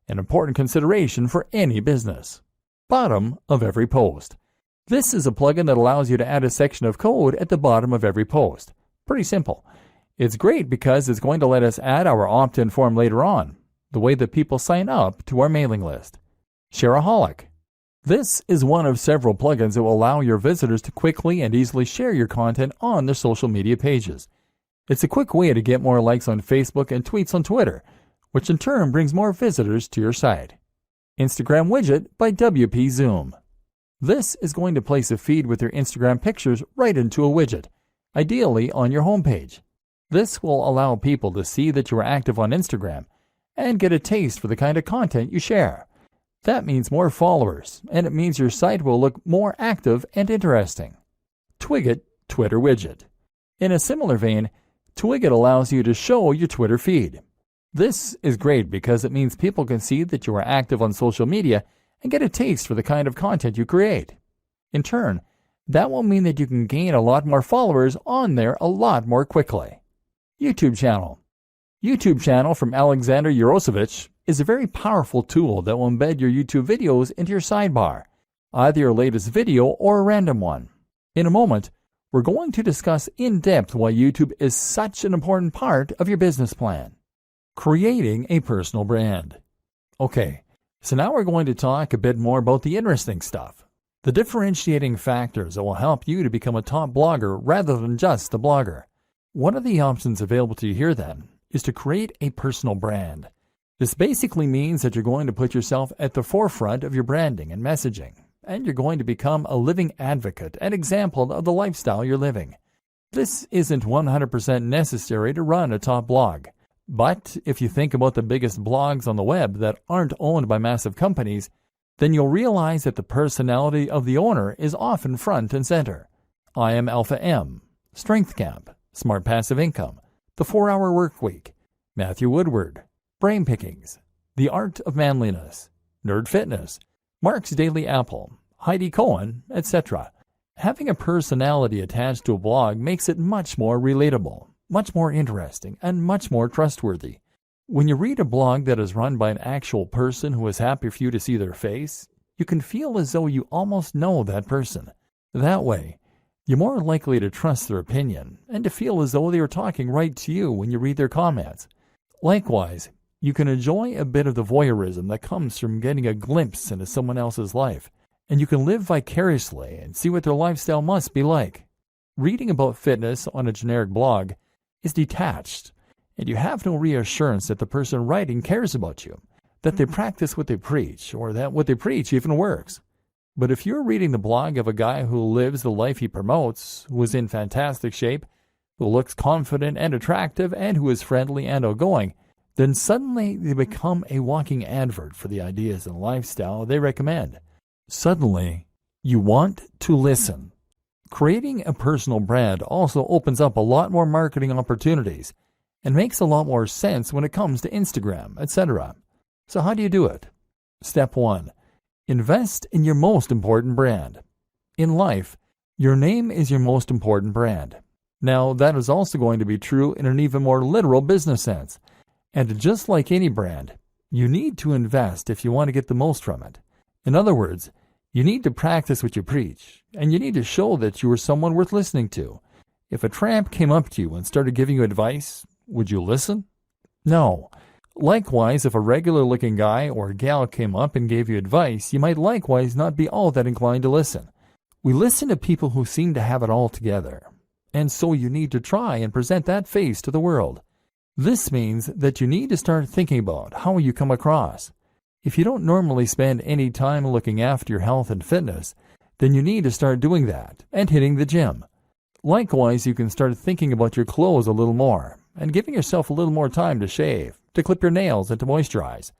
an important consideration for any business. Bottom of every post. This is a plugin that allows you to add a section of code at the bottom of every post. Pretty simple. It's great because it's going to let us add our opt-in form later on, the way that people sign up to our mailing list. Shareaholic. This is one of several plugins that will allow your visitors to quickly and easily share your content on their social media pages. It's a quick way to get more likes on Facebook and tweets on Twitter, which in turn brings more visitors to your site. Instagram Widget by WP Zoom. This is going to place a feed with your Instagram pictures right into a widget, ideally on your homepage. This will allow people to see that you are active on Instagram and get a taste for the kind of content you share. That means more followers, and it means your site will look more active and interesting. Twigget Twitter Widget. In a similar vein, Twigget allows you to show your Twitter feed. This is great because it means people can see that you are active on social media and get a taste for the kind of content you create. In turn, that will mean that you can gain a lot more followers on there a lot more quickly. YouTube channel. YouTube channel from Alexander Yarosevich is a very powerful tool that will embed your YouTube videos into your sidebar, either your latest video or a random one. In a moment, we're going to discuss in depth why YouTube is such an important part of your business plan. Creating a personal brand. Okay, so now we're going to talk a bit more about the interesting stuff, the differentiating factors that will help you to become a top blogger rather than just a blogger. One of the options available to you here then is to create a personal brand. This basically means that you're going to put yourself at the forefront of your branding and messaging, and you're going to become a living advocate and example of the lifestyle you're living. This isn't 100% necessary to run a top blog, but if you think about the biggest blogs on the web that aren't owned by massive companies, then you'll realize that the personality of the owner is often front and center. I Am Alpha M, Strength Camp, Smart Passive Income, The 4-Hour Workweek, Matthew Woodward, Brain Pickings, The Art of Manliness, Nerd Fitness, Mark's Daily Apple, Heidi Cohen, etc. Having a personality attached to a blog makes it much more relatable, much more interesting, and much more trustworthy. When you read a blog that is run by an actual person who is happy for you to see their face, you can feel as though you almost know that person. That way, you're more likely to trust their opinion and to feel as though they are talking right to you when you read their comments. Likewise, you can enjoy a bit of the voyeurism that comes from getting a glimpse into someone else's life, and you can live vicariously and see what their lifestyle must be like. Reading about fitness on a generic blog is detached, and you have no reassurance that the person writing cares about you, that they practice what they preach, or that what they preach even works. But if you're reading the blog of a guy who lives the life he promotes, who is in fantastic shape, who looks confident and attractive, and who is friendly and outgoing, then suddenly they become a walking advert for the ideas and lifestyle they recommend. Suddenly, you want to listen. Creating a personal brand also opens up a lot more marketing opportunities and makes a lot more sense when it comes to Instagram, etc. So how do you do it? Step 1. Invest in your most important brand. In life, your name is your most important brand. Now, that is also going to be true in an even more literal business sense. And just like any brand, you need to invest if you want to get the most from it. In other words, you need to practice what you preach, and you need to show that you are someone worth listening to. If a tramp came up to you and started giving you advice, would you listen? No. Likewise, if a regular-looking guy or gal came up and gave you advice, you might likewise not be all that inclined to listen. We listen to people who seem to have it all together, and so you need to try and present that face to the world. This means that you need to start thinking about how you come across. If you don't normally spend any time looking after your health and fitness, then you need to start doing that and hitting the gym. Likewise, you can start thinking about your clothes a little more and giving yourself a little more time to shave, to clip your nails, and to moisturize.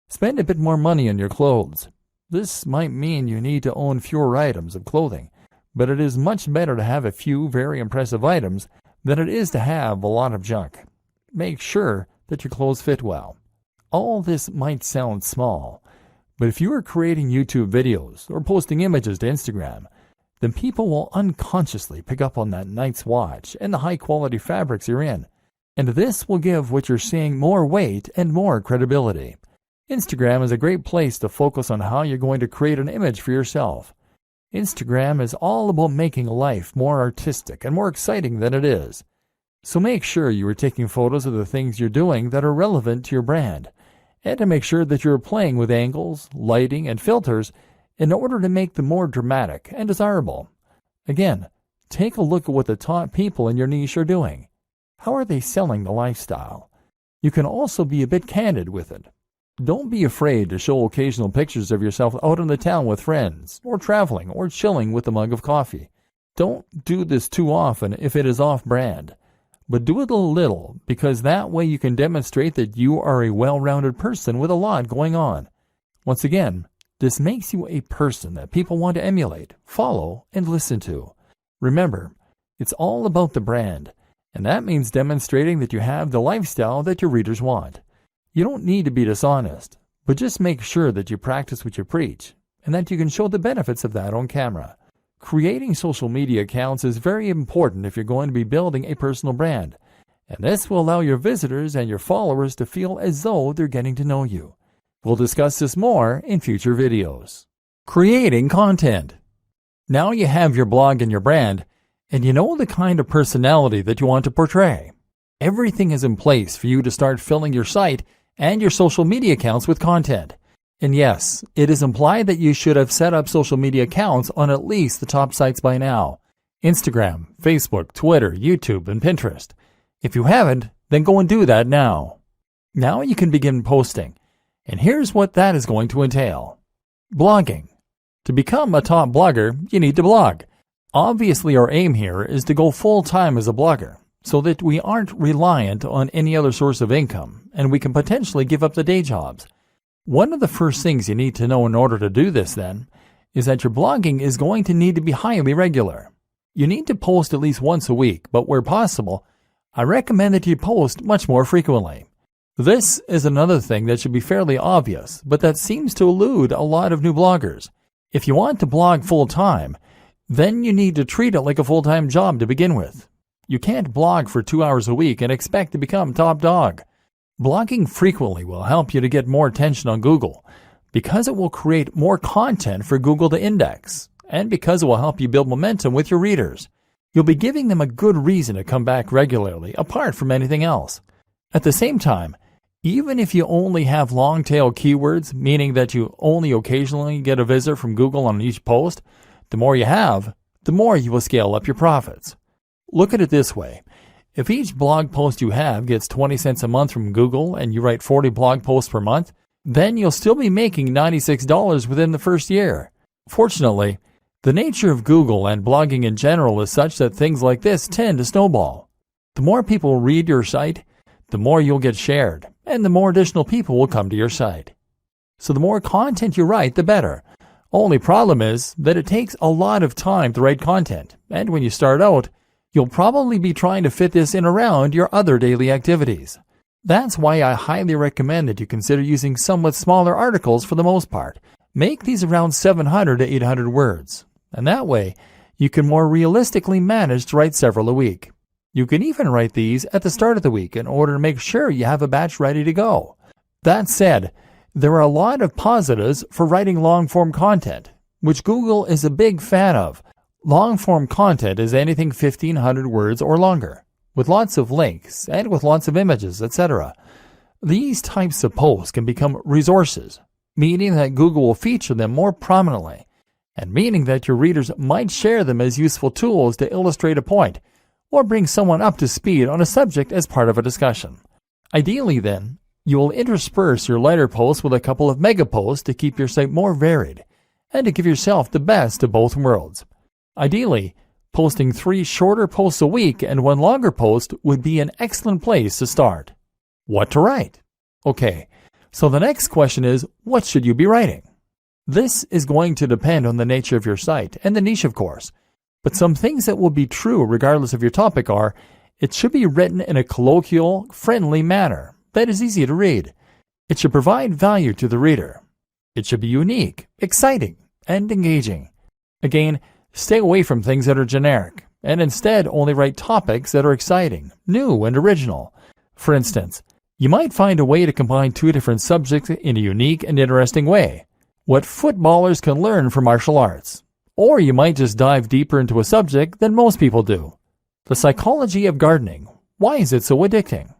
Spend a bit more money on your clothes. This might mean you need to own fewer items of clothing, but it is much better to have a few very impressive items than it is to have a lot of junk. Make sure that your clothes fit well. All this might sound small, but if you are creating YouTube videos or posting images to Instagram, then people will unconsciously pick up on that nice watch and the high-quality fabrics you're in, and this will give what you're saying more weight and more credibility. Instagram is a great place to focus on how you're going to create an image for yourself. Instagram is all about making life more artistic and more exciting than it is. So make sure you are taking photos of the things you're doing that are relevant to your brand, and to make sure that you're playing with angles, lighting, and filters in order to make them more dramatic and desirable. Again, take a look at what the top people in your niche are doing. How are they selling the lifestyle? You can also be a bit candid with it. Don't be afraid to show occasional pictures of yourself out in the town with friends, or traveling, or chilling with a mug of coffee. Don't do this too often if it is off-brand. But do it a little, because that way you can demonstrate that you are a well-rounded person with a lot going on. Once again, this makes you a person that people want to emulate, follow, and listen to. Remember, it's all about the brand, and that means demonstrating that you have the lifestyle that your readers want. You don't need to be dishonest, but just make sure that you practice what you preach, and that you can show the benefits of that on camera. Creating social media accounts is very important if you're going to be building a personal brand, and this will allow your visitors and your followers to feel as though they're getting to know you. We'll discuss this more in future videos. Creating content. Now you have your blog and your brand, and you know the kind of personality that you want to portray. Everything is in place for you to start filling your site and your social media accounts with content. And yes, it is implied that you should have set up social media accounts on at least the top sites by now: Instagram, Facebook, Twitter, YouTube, and Pinterest. If you haven't, then go and do that now. Now you can begin posting, and here's what that is going to entail. Blogging. To become a top blogger, you need to blog. Obviously, our aim here is to go full-time as a blogger, so that we aren't reliant on any other source of income, and we can potentially give up the day jobs. One of the first things you need to know in order to do this, then, is that your blogging is going to need to be highly regular. You need to post at least once a week, but where possible, I recommend that you post much more frequently. This is another thing that should be fairly obvious, but that seems to elude a lot of new bloggers. If you want to blog full-time, then you need to treat it like a full-time job to begin with. You can't blog for 2 hours a week and expect to become top dog. Blogging frequently will help you to get more attention on Google, because it will create more content for Google to index, and because it will help you build momentum with your readers. You'll be giving them a good reason to come back regularly, apart from anything else. At the same time, even if you only have long-tail keywords, meaning that you only occasionally get a visit from Google on each post, the more you have, the more you will scale up your profits. Look at it this way. If each blog post you have gets 20 cents a month from Google and you write 40 blog posts per month, then you'll still be making $96 within the first year. Fortunately, the nature of Google and blogging in general is such that things like this tend to snowball. The more people read your site, the more you'll get shared, and the more additional people will come to your site. So the more content you write, the better. Only problem is that it takes a lot of time to write content, and when you start out, you'll probably be trying to fit this in around your other daily activities. That's why I highly recommend that you consider using somewhat smaller articles for the most part. Make these around 700 to 800 words, and that way you can more realistically manage to write several a week. You can even write these at the start of the week in order to make sure you have a batch ready to go. That said, there are a lot of positives for writing long-form content, which Google is a big fan of. Long-form content is anything 1,500 words or longer, with lots of links and with lots of images, etc. These types of posts can become resources, meaning that Google will feature them more prominently, and meaning that your readers might share them as useful tools to illustrate a point or bring someone up to speed on a subject as part of a discussion. Ideally, then, you will intersperse your lighter posts with a couple of mega posts to keep your site more varied and to give yourself the best of both worlds. Ideally, posting 3 shorter posts a week and 1 longer post would be an excellent place to start. What to write? Okay, so the next question is, what should you be writing? This is going to depend on the nature of your site and the niche, of course. But some things that will be true regardless of your topic are, it should be written in a colloquial, friendly manner that is easy to read. It should provide value to the reader. It should be unique, exciting, and engaging. Again, stay away from things that are generic, and instead only write topics that are exciting, new, and original. For instance, you might find a way to combine 2 different subjects in a unique and interesting way. What footballers can learn from martial arts. Or you might just dive deeper into a subject than most people do. The psychology of gardening. Why is it so addicting?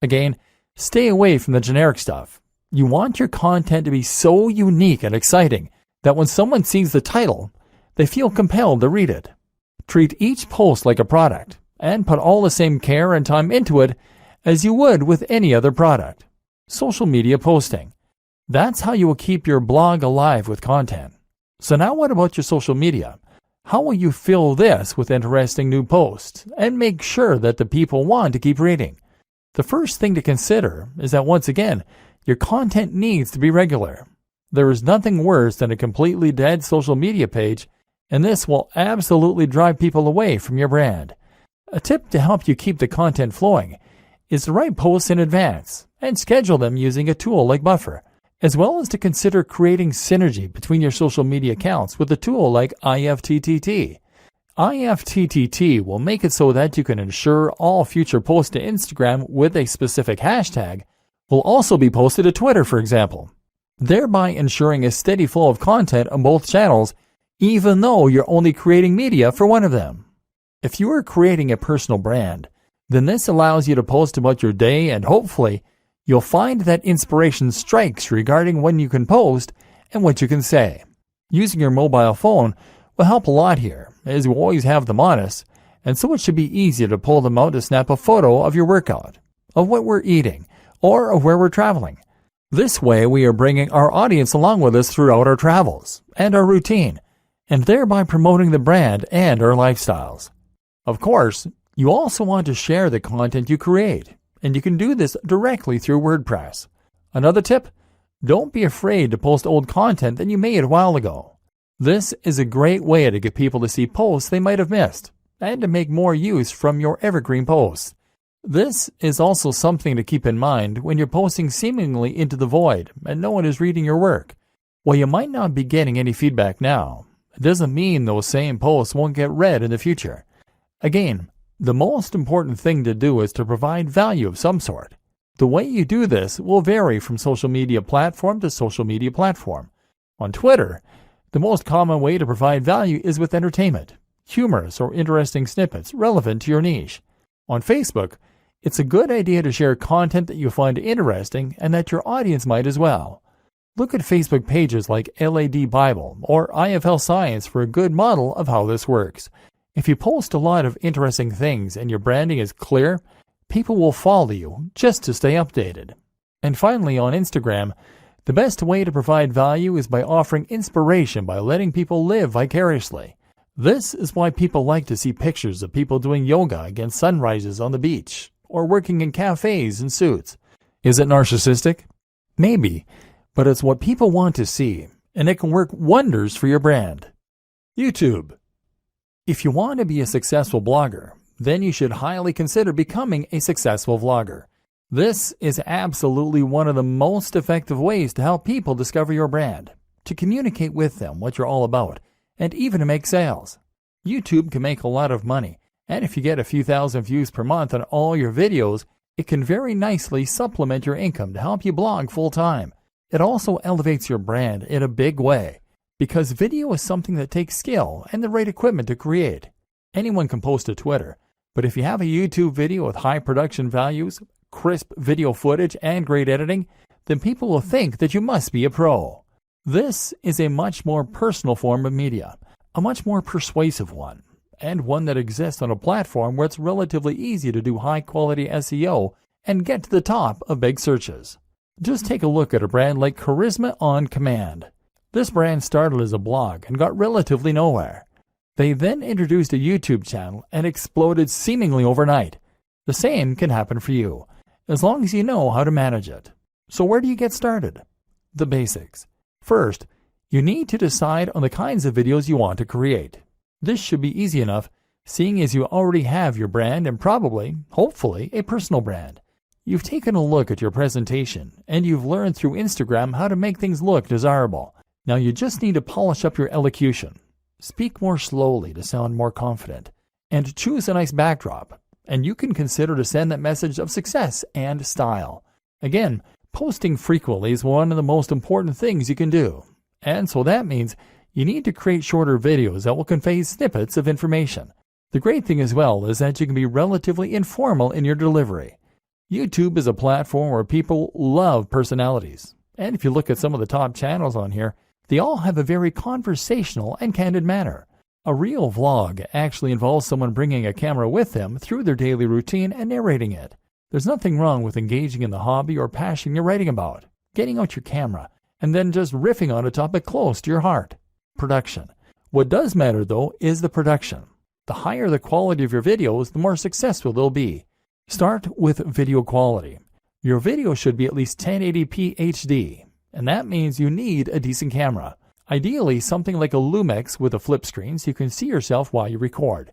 Again, stay away from the generic stuff. You want your content to be so unique and exciting that when someone sees the title, they feel compelled to read it. Treat each post like a product and put all the same care and time into it as you would with any other product. Social media posting. That's how you will keep your blog alive with content. So now what about your social media? How will you fill this with interesting new posts and make sure that the people want to keep reading? The first thing to consider is that once again, your content needs to be regular. There is nothing worse than a completely dead social media page, and this will absolutely drive people away from your brand. A tip to help you keep the content flowing is to write posts in advance and schedule them using a tool like Buffer, as well as to consider creating synergy between your social media accounts with a tool like IFTTT. IFTTT will make it so that you can ensure all future posts to Instagram with a specific hashtag will also be posted to Twitter, for example, thereby ensuring a steady flow of content on both channels, even though you're only creating media for one of them. If you are creating a personal brand, then this allows you to post about your day, and hopefully you'll find that inspiration strikes regarding when you can post and what you can say. Using your mobile phone will help a lot here, as you always have them on us, and so it should be easy to pull them out to snap a photo of your workout, of what we're eating, or of where we're traveling. This way we are bringing our audience along with us throughout our travels and our routine, and thereby promoting the brand and our lifestyles. Of course, you also want to share the content you create, and you can do this directly through WordPress. Another tip, don't be afraid to post old content that you made a while ago. This is a great way to get people to see posts they might have missed, and to make more use from your evergreen posts. This is also something to keep in mind when you're posting seemingly into the void and no one is reading your work. While you might not be getting any feedback now, it doesn't mean those same posts won't get read in the future. Again, the most important thing to do is to provide value of some sort. The way you do this will vary from social media platform to social media platform. On Twitter, the most common way to provide value is with entertainment, humorous or interesting snippets relevant to your niche. On Facebook, it's a good idea to share content that you find interesting and that your audience might as well. Look at Facebook pages like LAD Bible or IFL Science for a good model of how this works. If you post a lot of interesting things and your branding is clear, people will follow you just to stay updated. And finally, on Instagram, the best way to provide value is by offering inspiration by letting people live vicariously. This is why people like to see pictures of people doing yoga against sunrises on the beach or working in cafes in suits. Is it narcissistic? Maybe, but it's what people want to see, and it can work wonders for your brand. YouTube. If you want to be a successful blogger, then you should highly consider becoming a successful vlogger. This is absolutely one of the most effective ways to help people discover your brand, to communicate with them what you're all about, and even to make sales. YouTube can make a lot of money, and if you get a few thousand views per month on all your videos, it can very nicely supplement your income to help you blog full-time. It also elevates your brand in a big way, because video is something that takes skill and the right equipment to create. Anyone can post to Twitter, but if you have a YouTube video with high production values, crisp video footage, and great editing, then people will think that you must be a pro. This is a much more personal form of media, a much more persuasive one, and one that exists on a platform where it's relatively easy to do high-quality SEO and get to the top of big searches. Just take a look at a brand like Charisma on Command. This brand started as a blog and got relatively nowhere. They then introduced a YouTube channel and exploded seemingly overnight. The same can happen for you, as long as you know how to manage it. So where do you get started? The basics. First, you need to decide on the kinds of videos you want to create. This should be easy enough, seeing as you already have your brand and probably, hopefully, a personal brand. You've taken a look at your presentation, and you've learned through Instagram how to make things look desirable. Now you just need to polish up your elocution. Speak more slowly to sound more confident, and choose a nice backdrop, and you can consider to send that message of success and style. Again, posting frequently is one of the most important things you can do, and so that means you need to create shorter videos that will convey snippets of information. The great thing as well is that you can be relatively informal in your delivery. YouTube is a platform where people love personalities, and if you look at some of the top channels on here, they all have a very conversational and candid manner. A real vlog actually involves someone bringing a camera with them through their daily routine and narrating it. There's nothing wrong with engaging in the hobby or passion you're writing about, getting out your camera, and then just riffing on a topic close to your heart. Production. What does matter, though, is the production. The higher the quality of your videos, the more successful they'll be. Start with video quality. Your video should be at least 1080p HD, and that means you need a decent camera. Ideally, something like a Lumix with a flip screen so you can see yourself while you record.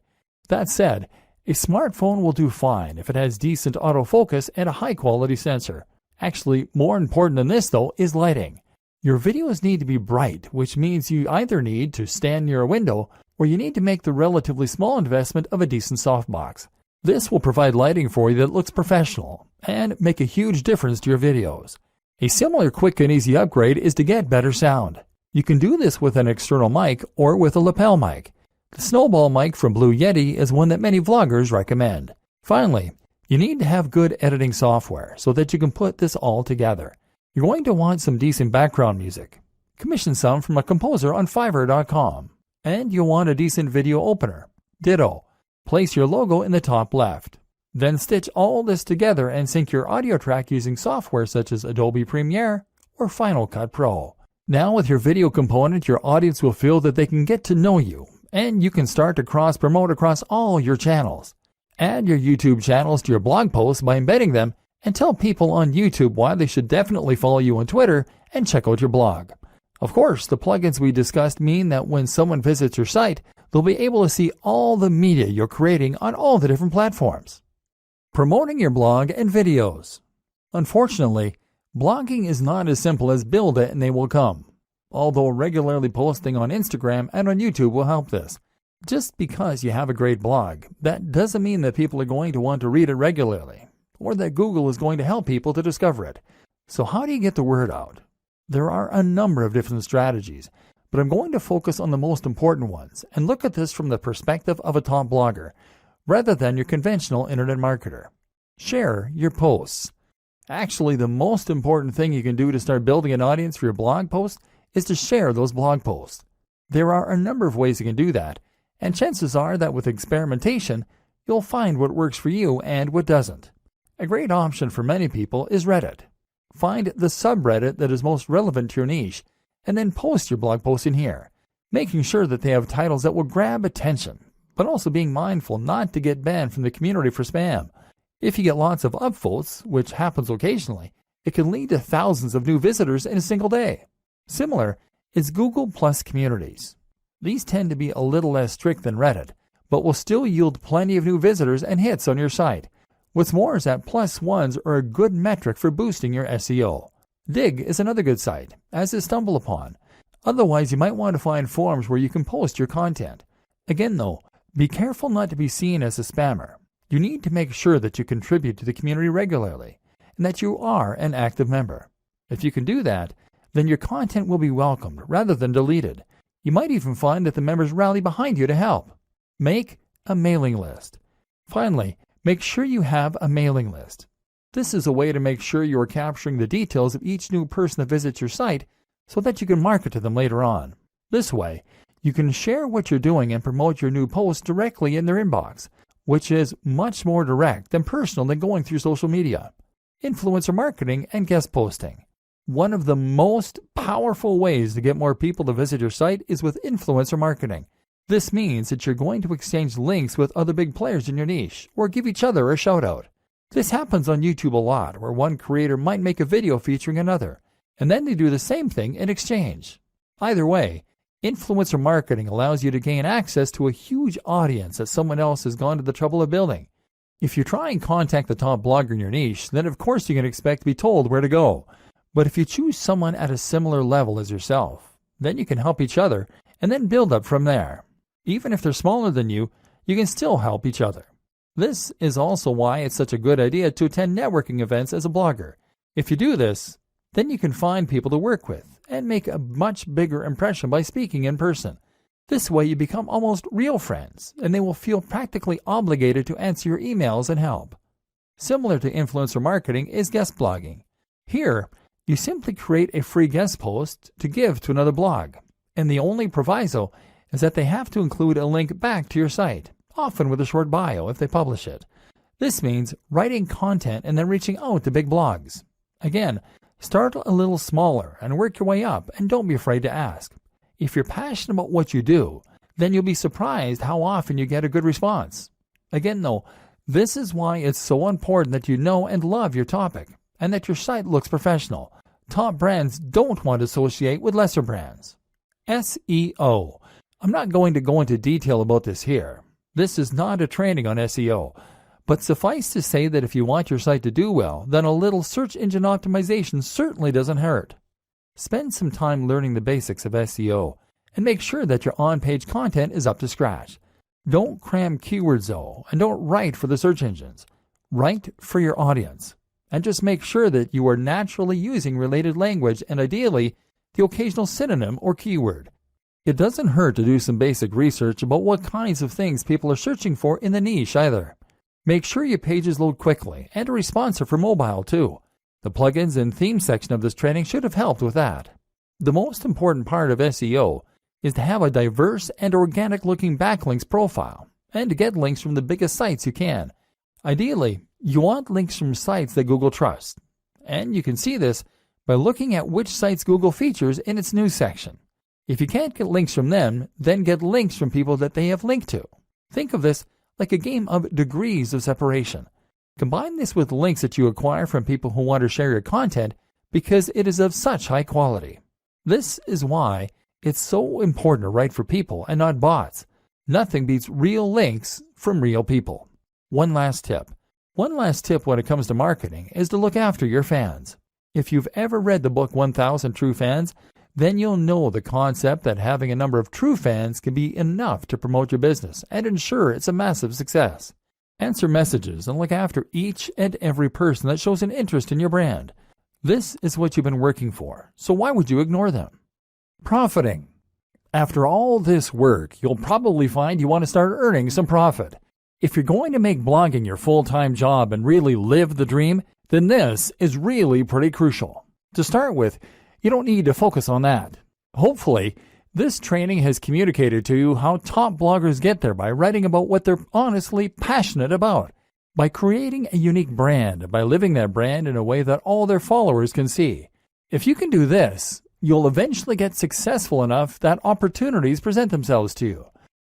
That said, a smartphone will do fine if it has decent autofocus and a high-quality sensor. Actually, more important than this, though, is lighting. Your videos need to be bright, which means you either need to stand near a window or you need to make the relatively small investment of a decent softbox. This will provide lighting for you that looks professional and make a huge difference to your videos. A similar quick and easy upgrade is to get better sound. You can do this with an external mic or with a lapel mic. The Snowball mic from Blue Yeti is one that many vloggers recommend. Finally, you need to have good editing software so that you can put this all together. You're going to want some decent background music. Commission some from a composer on Fiverr.com. And you'll want a decent video opener. Ditto. Place your logo in the top left. Then stitch all this together and sync your audio track using software such as Adobe Premiere or Final Cut Pro. Now with your video component, your audience will feel that they can get to know you, and you can start to cross-promote across all your channels. Add your YouTube channels to your blog posts by embedding them, and tell people on YouTube why they should definitely follow you on Twitter and check out your blog. Of course, the plugins we discussed mean that when someone visits your site, they'll be able to see all the media you're creating on all the different platforms. Promoting your blog and videos. Unfortunately, blogging is not as simple as build it and they will come. Although regularly posting on Instagram and on YouTube will help this. Just because you have a great blog, that doesn't mean that people are going to want to read it regularly, or that Google is going to help people to discover it. So how do you get the word out? There are a number of different strategies, but I'm going to focus on the most important ones and look at this from the perspective of a top blogger, rather than your conventional internet marketer. Share your posts. Actually, the most important thing you can do to start building an audience for your blog post is to share those blog posts. There are a number of ways you can do that, And chances are that with experimentation, you'll find what works for you and what doesn't. A great option for many people is Reddit. Find the subreddit that is most relevant to your niche, and then post your blog post in here, making sure that they have titles that will grab attention, but also being mindful not to get banned from the community for spam. If you get lots of upvotes, which happens occasionally, it can lead to thousands of new visitors in a single day. Similar is Google Plus communities. These tend to be a little less strict than Reddit, but will still yield plenty of new visitors and hits on your site. What's more is that plus ones are a good metric for boosting your SEO. Dig is another good site, as is StumbleUpon. Otherwise, you might want to find forums where you can post your content. Again though, be careful not to be seen as a spammer. You need to make sure that you contribute to the community regularly, and that you are an active member. If you can do that, then your content will be welcomed rather than deleted. You might even find that the members rally behind you to help. Make a mailing list. Finally, make sure you have a mailing list. This is a way to make sure you are capturing the details of each new person that visits your site so that you can market to them later on. This way, you can share what you're doing and promote your new posts directly in their inbox, which is much more direct and personal than going through social media. Influencer marketing and guest posting. One of the most powerful ways to get more people to visit your site is with influencer marketing. This means that you're going to exchange links with other big players in your niche, or give each other a shout out. This happens on YouTube a lot, where one creator might make a video featuring another, and then they do the same thing in exchange. Either way, influencer marketing allows you to gain access to a huge audience that someone else has gone to the trouble of building. If you try and contact the top blogger in your niche, then of course you can expect to be told where to go. But if you choose someone at a similar level as yourself, then you can help each other and then build up from there. Even if they're smaller than you, you can still help each other. This is also why it's such a good idea to attend networking events as a blogger. If you do this, then you can find people to work with and make a much bigger impression by speaking in person. This way you become almost real friends, and they will feel practically obligated to answer your emails and help. Similar to influencer marketing is guest blogging. Here, you simply create a free guest post to give to another blog, and the only proviso is that they have to include a link back to your site, often with a short bio if they publish it. This means writing content and then reaching out to big blogs. Again, start a little smaller and work your way up, and don't be afraid to ask. If you're passionate about what you do, then you'll be surprised how often you get a good response. Again though, this is why it's so important that you know and love your topic, and that your site looks professional. Top brands don't want to associate with lesser brands. SEO. I'm not going to go into detail about this here. This is not a training on SEO, but suffice to say that if you want your site to do well, then a little search engine optimization certainly doesn't hurt. Spend some time learning the basics of SEO, and make sure that your on-page content is up to scratch. Don't cram keywords though, and don't write for the search engines. Write for your audience. And just make sure that you are naturally using related language and ideally the occasional synonym or keyword. It doesn't hurt to do some basic research about what kinds of things people are searching for in the niche either. Make sure your pages load quickly and are responsive for mobile too. The plugins and theme section of this training should have helped with that. The most important part of SEO is to have a diverse and organic looking backlinks profile and to get links from the biggest sites you can. Ideally, you want links from sites that Google trusts, and you can see this by looking at which sites Google features in its news section. If you can't get links from them, then get links from people that they have linked to. Think of this like a game of degrees of separation. Combine this with links that you acquire from people who want to share your content because it is of such high quality. This is why it's so important to write for people and not bots. Nothing beats real links from real people. One last tip when it comes to marketing is to look after your fans. If you've ever read the book 1000 True Fans, then you'll know the concept that having a number of true fans can be enough to promote your business and ensure it's a massive success. Answer messages and look after each and every person that shows an interest in your brand. This is what you've been working for, so why would you ignore them? Profiting. After all this work, you'll probably find you want to start earning some profit. If you're going to make blogging your full-time job and really live the dream, then this is really pretty crucial. To start with, you don't need to focus on that. Hopefully, This training has communicated to you how top bloggers get there by writing about what they're honestly passionate about, by creating a unique brand, by living that brand in a way that all their followers can see. If you can do this, you'll eventually get successful enough that opportunities present themselves to you.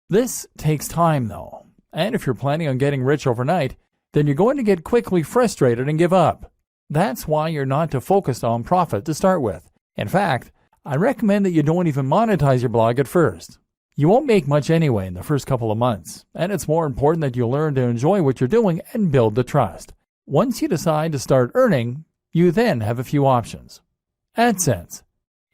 This takes time though, and if you're planning on getting rich overnight, then you're going to get quickly frustrated and give up. That's why you're not too focused on profit to start with. In fact, I recommend that you don't even monetize your blog at first. You won't make much anyway in the first couple of months, and it's more important that you learn to enjoy what you're doing and build the trust. Once you decide to start earning, you then have a few options. AdSense.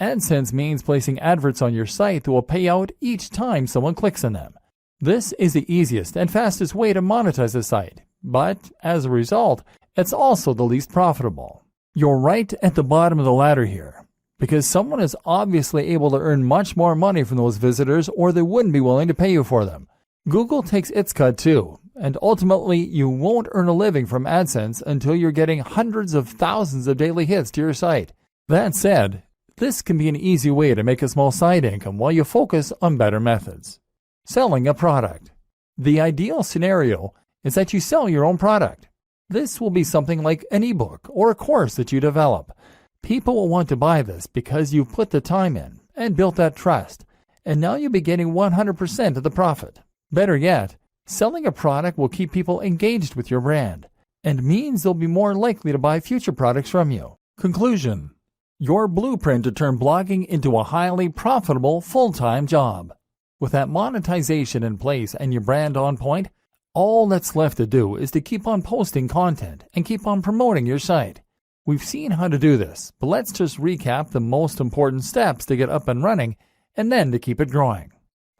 AdSense means placing adverts on your site that will pay out each time someone clicks on them. This is the easiest and fastest way to monetize a site, but as a result, it's also the least profitable. You're right at the bottom of the ladder here, because someone is obviously able to earn much more money from those visitors or they wouldn't be willing to pay you for them. Google takes its cut too, and ultimately you won't earn a living from AdSense until you're getting hundreds of thousands of daily hits to your site. That said, this can be an easy way to make a small side income while you focus on better methods. Selling a product. The ideal scenario is that you sell your own product. This will be something like an ebook or a course that you develop. People will want to buy this because you've put the time in and built that trust, and now you'll be getting 100% of the profit. Better yet, selling a product will keep people engaged with your brand and means they'll be more likely to buy future products from you. Conclusion. Your blueprint to turn blogging into a highly profitable full-time job. With that monetization in place and your brand on point, all that's left to do is to keep on posting content and keep on promoting your site. We've seen how to do this, but let's just recap the most important steps to get up and running and then to keep it growing.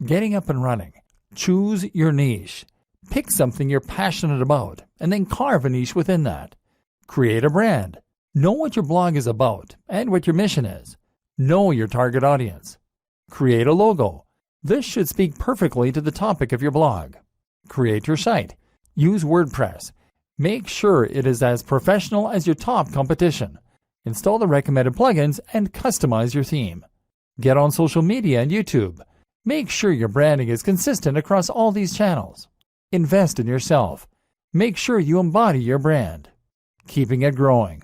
Getting up and running. Choose your niche. Pick something you're passionate about and then carve a niche within that. Create a brand. Know what your blog is about and what your mission is. Know your target audience. Create a logo. This should speak perfectly to the topic of your blog. Create your site. Use WordPress. Make sure it is as professional as your top competition. Install the recommended plugins and customize your theme. Get on social media and YouTube. Make sure your branding is consistent across all these channels. Invest in yourself. Make sure you embody your brand. Keeping it growing.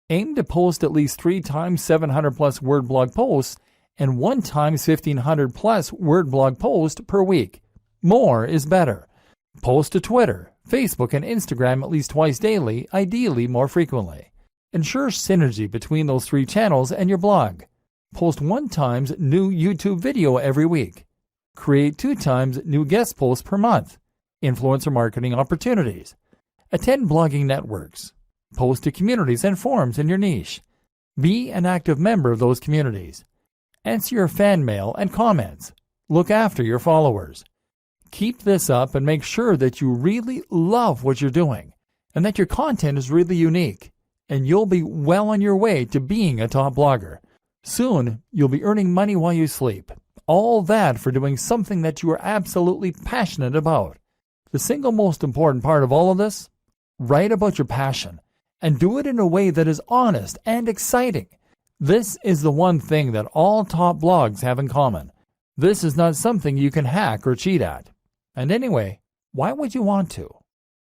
Aim to post at least 3 times 700 plus word blog posts and 1 times 1500 plus word blog post per week. More is better. Post to Twitter, Facebook, and Instagram at least twice daily, ideally more frequently. Ensure synergy between those 3 channels and your blog. Post 1 times new YouTube video every week. Create 2 times new guest posts per month. Influencer marketing opportunities. Attend blogging networks. Post to communities and forums in your niche. Be an active member of those communities. Answer your fan mail and comments. Look after your followers. Keep this up and make sure that you really love what you're doing and that your content is really unique, and you'll be well on your way to being a top blogger. Soon, you'll be earning money while you sleep. All that for doing something that you are absolutely passionate about. The single most important part of all of this? Write about your passion and do it in a way that is honest and exciting. This is the one thing that all top blogs have in common. This is not something you can hack or cheat at. And anyway, why would you want to?